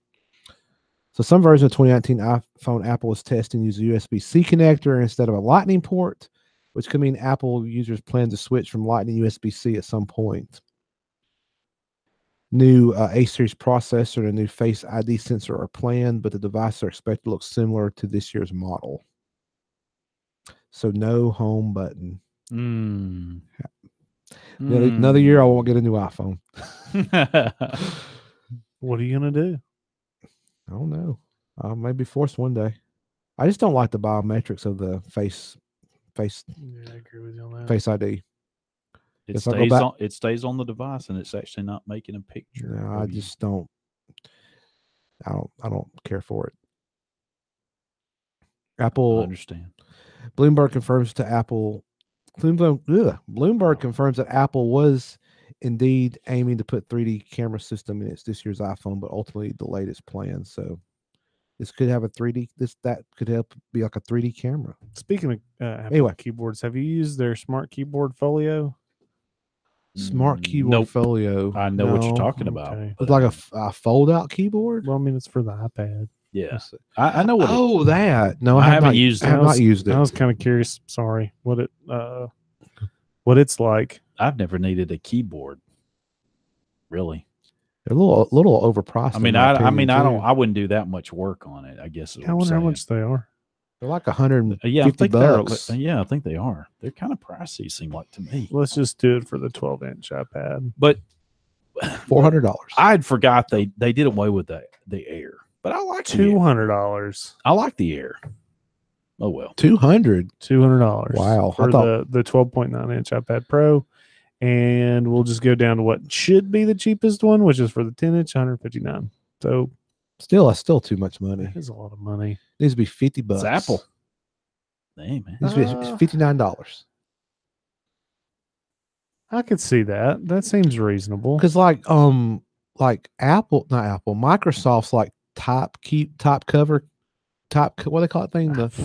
So some version of 2019 iPhone Apple is testing use a USB-C connector instead of a Lightning port, which could mean Apple users plan to switch from Lightning USB-C at some point. New A-series processor and a new Face ID sensor are planned, but the devices are expected to look similar to this year's model. So no home button. Another year, I won't get a new iPhone. What are you going to do? I don't know. I may be forced one day. I just don't like the biometrics of the face. Yeah, I agree with you on that. Face ID. It stays on the device, and it's actually not making a picture. No, I just don't. I don't care for it. Apple. I understand. Bloomberg confirms that Apple was indeed aiming to put 3D camera system in its this year's iPhone, but ultimately delayed its plans. So this could have a 3D. That could help be like a 3D camera. Speaking of Apple keyboards, have you used their Smart Keyboard Folio? Smart Keyboard Folio. I know what you're talking about. Okay. It's like a fold-out keyboard. Well, I mean, it's for the iPad. Yeah, I know what. That. No, I haven't used it. I have not used it. I was kind of curious. Sorry, what it's like. I've never needed a keyboard. Really, they're a little overpriced. I wouldn't do that much work on it. I guess. I wonder how much they are. They're like $150. I think they are. They're kind of pricey. Seem like to me. Let's just do it for the 12-inch iPad. But $400. I'd forgot they did away with the Air. But I like $200. I like the Air. Oh well, $200. Wow, for the 12.9-inch iPad Pro, and we'll just go down to what should be the cheapest one, which is for the 10-inch, $159. So that's still too much money. It's a lot of money. It needs to be $50. It's Apple. Hey man, it's $59. I could see that. That seems reasonable. Because Microsoft's like top cover, what do they call it thing? Talking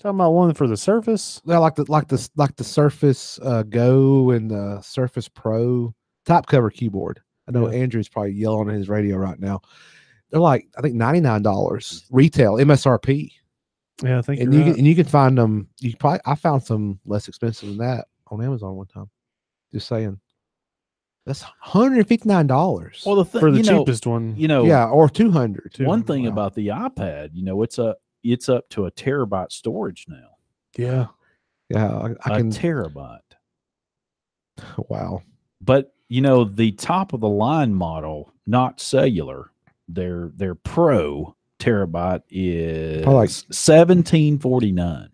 about one for the Surface. Yeah, like the Surface Go and the Surface Pro top cover keyboard. I know Andrew's probably yelling at his radio right now. They're like, I think $99 retail MSRP. Yeah, I think you can find them. I found some less expensive than that on Amazon one time. Just saying. That's $159. Well, for the cheapest one, or $200. One thing about the iPad, it's up to a terabyte storage now. Yeah, I can terabyte. Wow. But the top of the line model, not cellular, their Pro terabyte is probably like $1749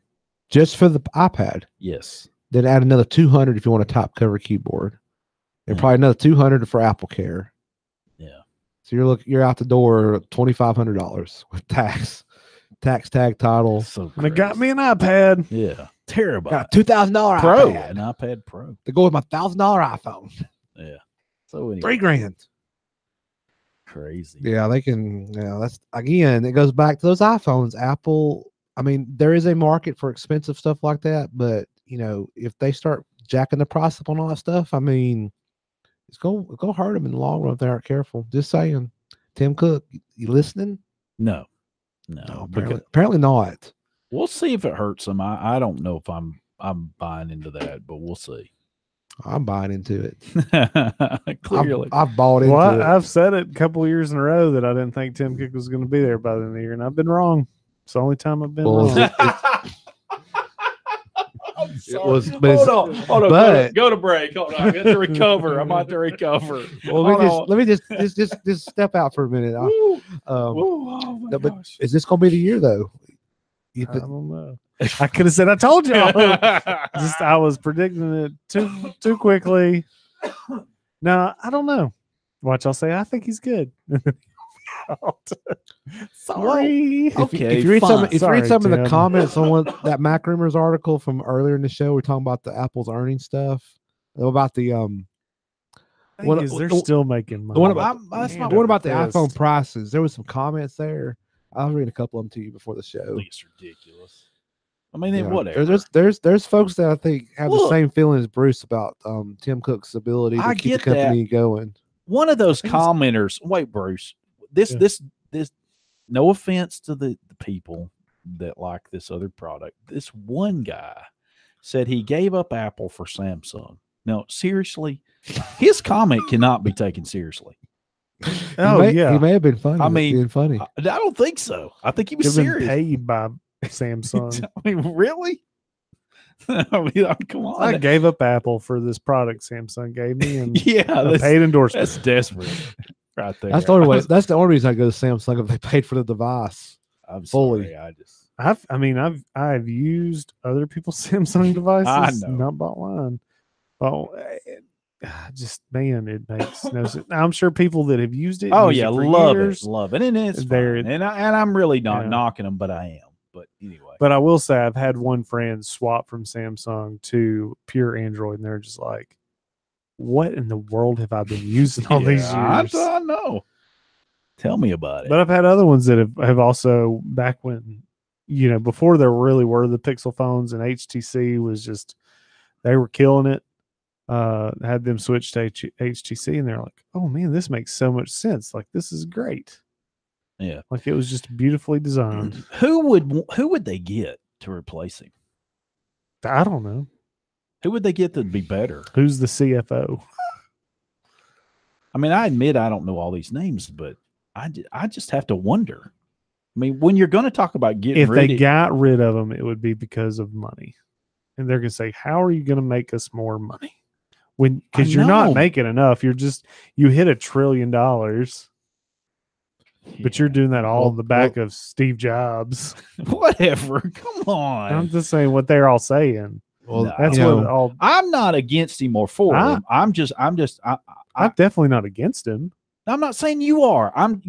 just for the iPad. Yes. Then add another $200 if you want a top cover keyboard. And probably another $200 for Apple Care. Yeah. So you're out the door $2,500 with tax, tag, title. So they got me an iPad. Yeah. Terabyte. Got a $2,000 Pro. iPad. An iPad Pro. To go with my $1,000 iPhone. Yeah. So anyway. $3,000. Crazy. Yeah, they can. That's again. It goes back to those iPhones. Apple. I mean, there is a market for expensive stuff like that, but if they start jacking the price up on all that stuff, I mean, it's going to hurt them in the long run if they aren't careful. Just saying. Tim Cook, you listening? No, apparently not. We'll see if it hurts them. I don't know if I'm buying into that, but we'll see. I'm buying into it. Clearly. I've bought into Well, it. I've said it a couple of years in a row that I didn't think Tim Cook was going to be there by the end of the year, and I've been wrong. It's the only time I've been Well, wrong. It was, Hold on. but- Go to break. Hold on. I got to recover. I'm about to recover. well, let me just step out for a minute. Woo. Um, Oh my no, but gosh. is this going to be the year though? You I th- don't know. I could have said I told y'all. Just I was predicting it too quickly. No, I don't know. Watch, I'll say I think he's good. Sorry. Okay, if you read some, fine. if you Sorry, read some of the Tim. comments on that Mac Rumors article from earlier in the show, we're talking about the Apple's earnings stuff about the Thing is, they're still making money. what about that's not what about the pissed. iPhone prices? There was some comments there. I'll read a couple of them to you before the show. It's ridiculous. I mean, You know, whatever. there's folks that I think have the Look. same feeling as Bruce about Tim Cook's ability to I keep the get company going. One of those I think it's- commenters. Wait, Bruce. This. No offense to the people that like this other product. This one guy said he gave up Apple for Samsung. Now, seriously, his comment cannot be taken seriously. Oh, yeah. He may have been funny. I mean, being funny. I don't think so. I think he was They've been serious. paid by Samsung. I mean, really? I mean, come on. I gave up Apple for this product Samsung gave me, and yeah, a that's, paid endorsement. that's desperate, right there. That's the only way. That's the only reason I go to Samsung if they paid for the device. I'm fully. sorry. I've used other people's Samsung devices, know. not bought mine. Oh, just man, it makes no sense. I'm sure people that have used it. Oh used yeah, it for love years, it, love it, and it's They're- fine. And I'm really not Yeah. knocking them, but I am. But anyway, But I will say I've had one friend swap from Samsung to pure Android, and they're just like, "What in the world have I been using all these Yeah, years?" I know. Tell me about it. But I've had other ones that have also back when, before there really were the Pixel phones and HTC was just, they were killing it. Had them switch to HTC and they're like, oh man, this makes so much sense. Like, this is great. Yeah. Like, it was just beautifully designed. Who would they get to replace him? I don't know. Who would they get that'd be better? Who's the CFO? I mean, I admit I don't know all these names, but I just have to wonder. I mean, when you're going to talk about getting If rid they of, got rid of them, it would be because of money. And they're going to say, how are you going to make us more money? Because you're know. not making enough. You hit $1 trillion, but you're doing that all on the back of Steve Jobs. whatever. Come on. I'm just saying what they're all saying. Well, No. That's you what know, all. I'm not against him or for Ah. him. I'm definitely not against him. not saying you are. I'm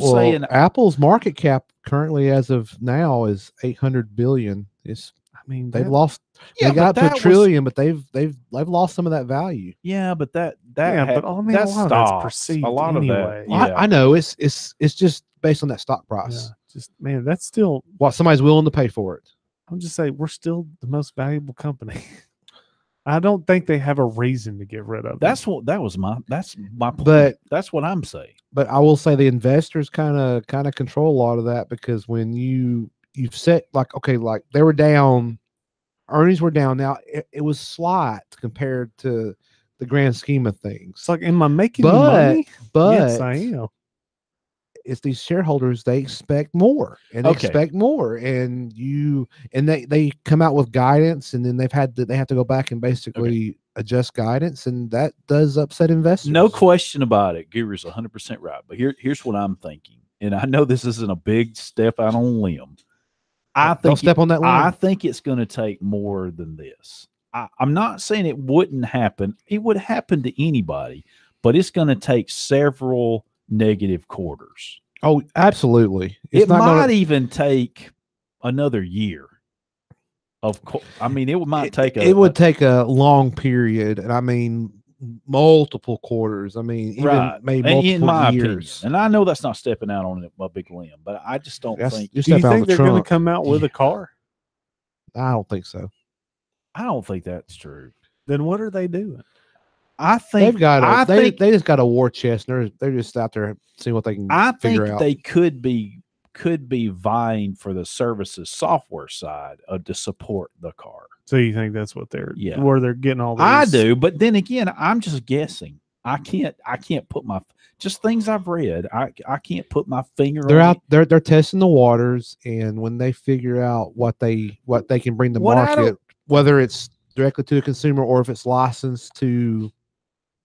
saying Apple's market cap currently, as of now, is 800 billion. It's I mean, they've that- lost. yeah, They got but to that a was- trillion, but they've lost some of that value. Yeah, but that yeah, had- but I mean, that a lot of that's stops. perceived A lot anyway. of that. Well, Yeah. I know it's just based on that stock Yeah, price. just man, that's still. What somebody's willing to pay for it. I'm just saying we're still the most valuable company. I don't think they have a reason to get rid of them. That's my point. But- that's what I'm saying. But I will say the investors kind of control a lot of that, because when you've set like they were down, earnings were down. Now it was slight compared to the grand scheme of things. It's like, am I making you But money? but Yes, I am. it's these shareholders, they expect more and they Okay. expect more, and they come out with guidance, and then they have to go back and basically adjust guidance, and that does upset investors. No question about it. Guru's 100% right. But here's what I'm thinking, and I know this isn't a big step out on a limb. I Don't think step on that limb. I think it's going to take more than this. I'm not saying it wouldn't happen. It would happen to anybody, but it's going to take several negative quarters. Oh, absolutely. It not might gonna- even take another year. Of course, I mean, it might take it would take a long period, and I mean multiple quarters. I mean, even right. maybe And multiple in my years. opinion, and I know that's not stepping out on a big limb, but I just don't That's- think. you're Do you stepping out think the they're going to trunk. come out with a car? I don't think so. I don't think that's true. Then what are they doing? I think They've got I think they just got a war chest, and they're just out there seeing what they can I think figure out. they could be vying for the services software side to support the car. So you think that's what they're Yeah. where they're getting all these? I do, but then again, I'm just guessing. I can't put my just things I've read. I can't put my finger They're on out. it. They're testing the waters, and when they figure out what they can bring to What I market, don't- whether it's directly to the consumer or if it's licensed to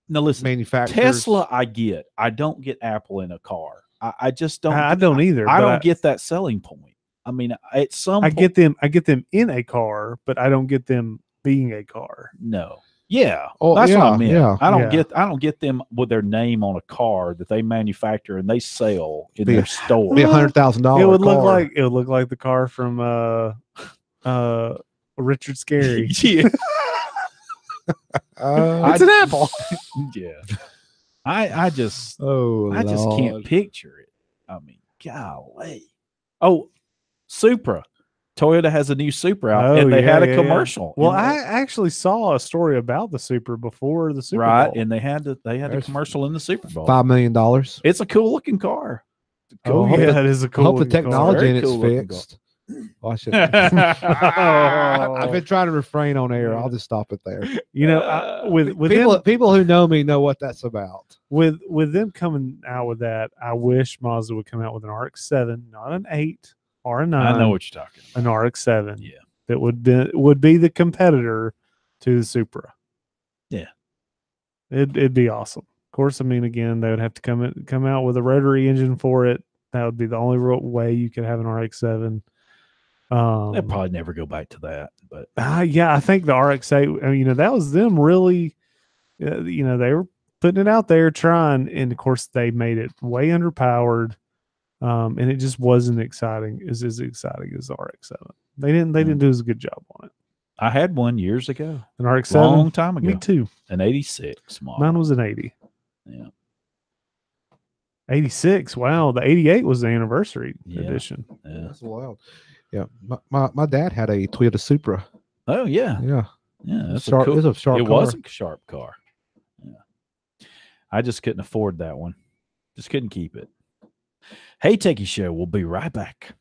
Now listen, manufacturers. Tesla, I get. I don't get Apple in a car. I just don't. I don't either. I but don't get that selling point. I mean, at some I point, get them. I get them in a car, but I don't get them being a car. no. Yeah, Oh, that's what I yeah, meant. yeah. I don't Yeah. get them with their name on a car that they manufacture and they sell in Be their a- store. Be $100,000. It would look like the car from Richard Scarry. Yeah, It's an apple. yeah. I just Oh, I just Lord. can't picture it. I mean, golly. Oh, Supra. Toyota has a new Supra out, and they had a commercial. Well, in I the- actually saw a story about the Supra before the Super right, Bowl. and they had the There's commercial in the Super Bowl. $5 million. It's a cool looking car. Oh, I hope yeah, the- it is a I cool hope the looking car. technology Very in it's cool looking car. fixed. Watch it. Oh. I've been trying to refrain on air. I'll just stop it there. You know, with People who know me know what that's about. with them coming out with that, I wish Mazda would come out with an RX-7, not an 8 or a 9. I know what you're talking about. An RX-7. Yeah. That would be the competitor to the Supra. Yeah. It'd be awesome. Of course, I mean, again, they would have to come out with a rotary engine for it. That would be the only way you could have an RX-7. They'll probably never go back to that, but Yeah, I think the RX-8. I mean, that was them really. They were putting it out there, trying, and of course, they made it way underpowered, and it just wasn't exciting. As exciting as the RX-7. They didn't do as good job on it. I had one years ago, An RX-7, long time ago. Me too. An '86 model. Mine was an 80. Yeah. 86. Wow, the 88 was the anniversary edition. Yeah. That's wild. Yeah, my dad had a Toyota Supra. Oh yeah. Yeah, Yeah. That's sharp. a cool. It's a sharp. It car. was a sharp car. Yeah. I just couldn't afford that one. Just couldn't keep it. Hey, Techie Show. We'll be right back.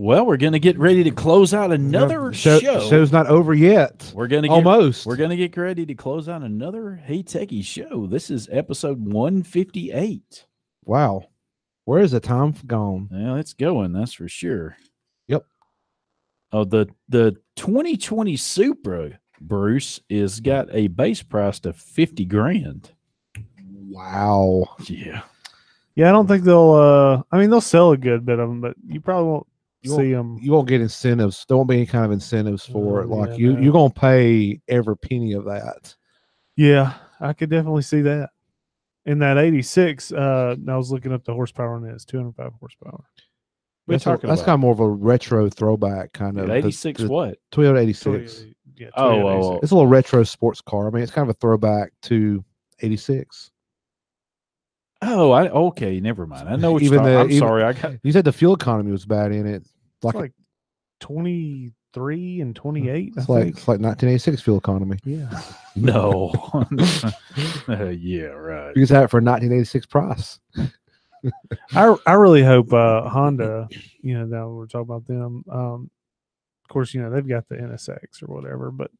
Well, we're going to get ready to close out another show. Show's not over yet. We're going to almost. We're going to get ready to close out another Hey Techie show. This is episode 158. Wow. Where is the time gone? Well, it's going, that's for sure. Yep. Oh, the 2020 Supra, Bruce, is got a base price of $50,000. Wow. Yeah. Yeah, I don't think they'll. I mean, they'll sell a good bit of them, but you probably won't see them. You won't get incentives. There won't be any kind of incentives for it. Like yeah, no. you're gonna pay every penny of that. Yeah, I could definitely see that. In that 86, I was looking up the horsepower on it. It's 205 horsepower. That's kind of more of a retro throwback kind of. 86 what? Toyota 86. Yeah. Oh. It's a little retro sports car. I mean, it's kind of a throwback to 86. Oh, okay. Never mind. I know what Even I'm sorry. You said the fuel economy was bad in it. It's like 23 and 28. It's like 1986 fuel economy. Yeah. No. Yeah, right. You can have it for a 1986 price. I really hope Honda, now we're talking about them. Of course, they've got the NSX or whatever, but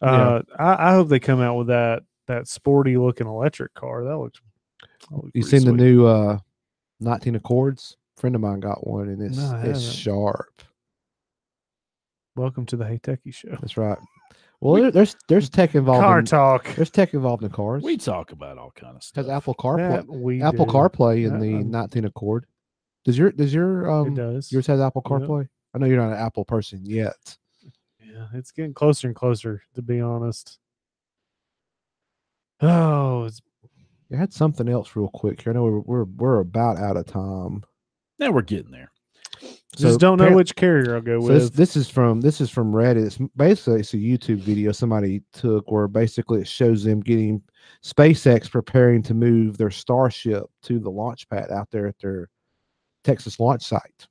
I hope they come out with that sporty looking electric car. That looks you seen the new 19 Accords? A friend of mine got one, and it's sharp. Welcome to the Hey Techie Show. That's right. Well, there's tech involved. Car talk. There's tech involved in cars. We talk about all kind of stuff. Has Apple CarPlay. Apple CarPlay in the 19 Accord. Does your it does. Yours has Apple CarPlay? I know you're not an Apple person yet. Yeah, it's getting closer and closer, to be honest. Oh, I had something else real quick here. I know we're about out of time. Now we're getting there. Just don't know which carrier I'll go with. This is from Reddit. It's a YouTube video somebody took where basically it shows them getting SpaceX preparing to move their Starship to the launch pad out there at their Texas launch site.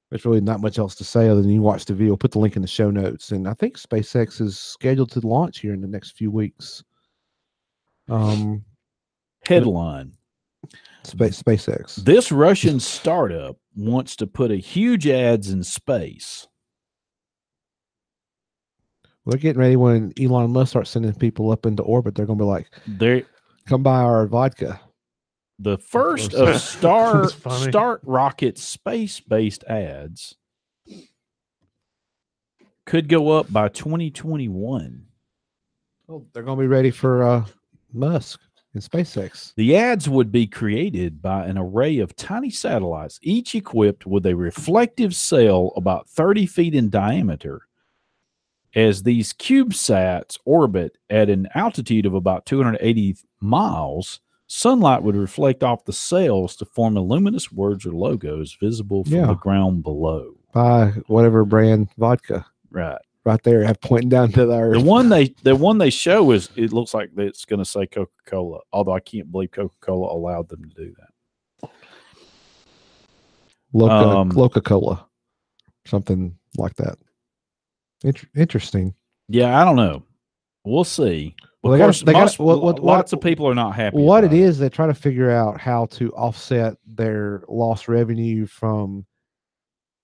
There's really not much else to say other than you watch the video. Put the link in the show notes. And I think SpaceX is scheduled to launch here in the next few weeks. Headline. SpaceX. This Russian startup wants to put a huge ads in space. We're getting ready when Elon Musk starts sending people up into orbit. They're going to be like, come buy our vodka. The first of Start Rocket space-based ads could go up by 2021. Oh, they're going to be ready for Musk and SpaceX. The ads would be created by an array of tiny satellites, each equipped with a reflective sail about 30 feet in diameter. As these CubeSats orbit at an altitude of about 280 miles, sunlight would reflect off the sails to form luminous words or logos visible from the ground below. By whatever brand vodka. Right there, have pointing down to the earth. The one they show is, it looks like it's going to say Coca-Cola, although I can't believe Coca-Cola allowed them to do that. Coca-Cola, something like that. Interesting. Yeah, I don't know. We'll see. Well, lots of people are not happy. What it is, they try to figure out how to offset their lost revenue from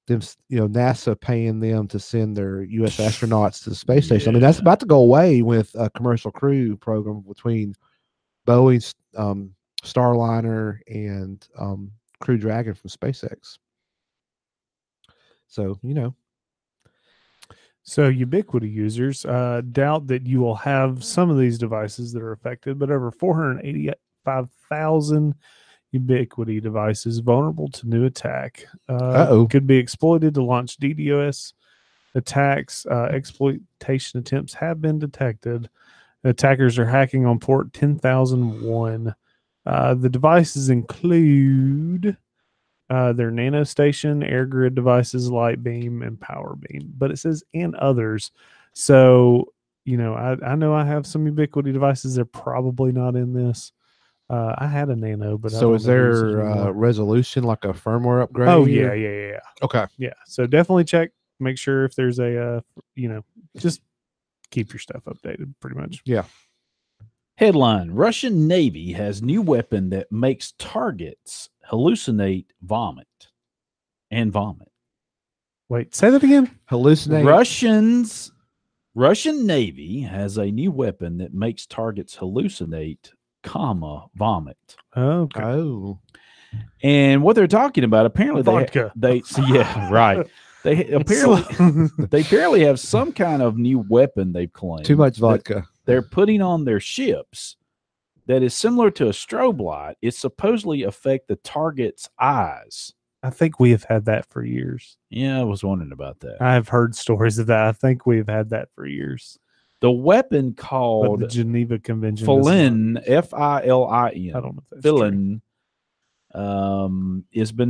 them, NASA paying them to send their U.S. astronauts to the space station. I mean, that's about to go away with a commercial crew program between Boeing's Starliner and Crew Dragon from SpaceX. So, So Ubiquiti users doubt that you will have some of these devices that are affected, but over 485,000 Ubiquiti devices vulnerable to new attack could be exploited to launch DDoS attacks. Exploitation attempts have been detected. Attackers are hacking on port 10,001. The devices include their NanoStation, AirGrid devices, Lightbeam, and PowerBeam. But it says and others. So, I know I have some Ubiquiti devices. They're probably not in this. I had a Nano, but so is there resolution like a firmware upgrade? Oh yeah. Okay, yeah. So definitely check. Make sure if there's a just keep your stuff updated. Pretty much. Yeah. Headline: Russian Navy has new weapon that makes targets hallucinate and vomit. Wait, say that again. Hallucinate. Russian Navy has a new weapon that makes targets hallucinate, vomit. Okay. Oh, And what they're talking about, apparently Vodka. yeah, right. They apparently have some kind of new weapon they've claimed. too much that vodka. They're putting on their ships that is similar to a strobe light. It supposedly affect the target's eyes. I think we have had that for years. Yeah, I was wondering about that. I've heard stories of that. I think we've had that for years. The weapon But called the Geneva Convention. does not- Filin, Filin. I don't know if that's true. Filin has been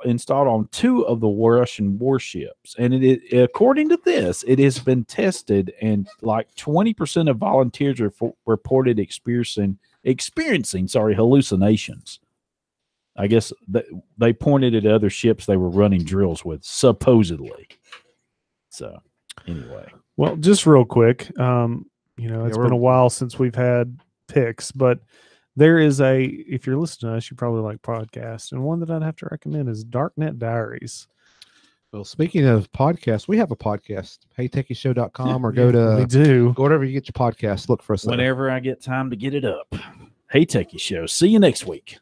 installed on 2 of the Russian warships, and according to this, it has been tested, and like 20% of volunteers reported experiencing hallucinations. I guess they pointed at other ships they were running drills with, supposedly. So, anyway, Well, just real quick, it's been a while since we've had picks, but there is if you're listening to us, you probably like podcasts, and one that I'd have to recommend is Darknet Diaries. Well, speaking of podcasts, we have a podcast, heytechieshow.com, or go We do. go wherever you get your podcasts. Look for us there. whenever I get time to get it up. Hey, Techie Show. See you next week.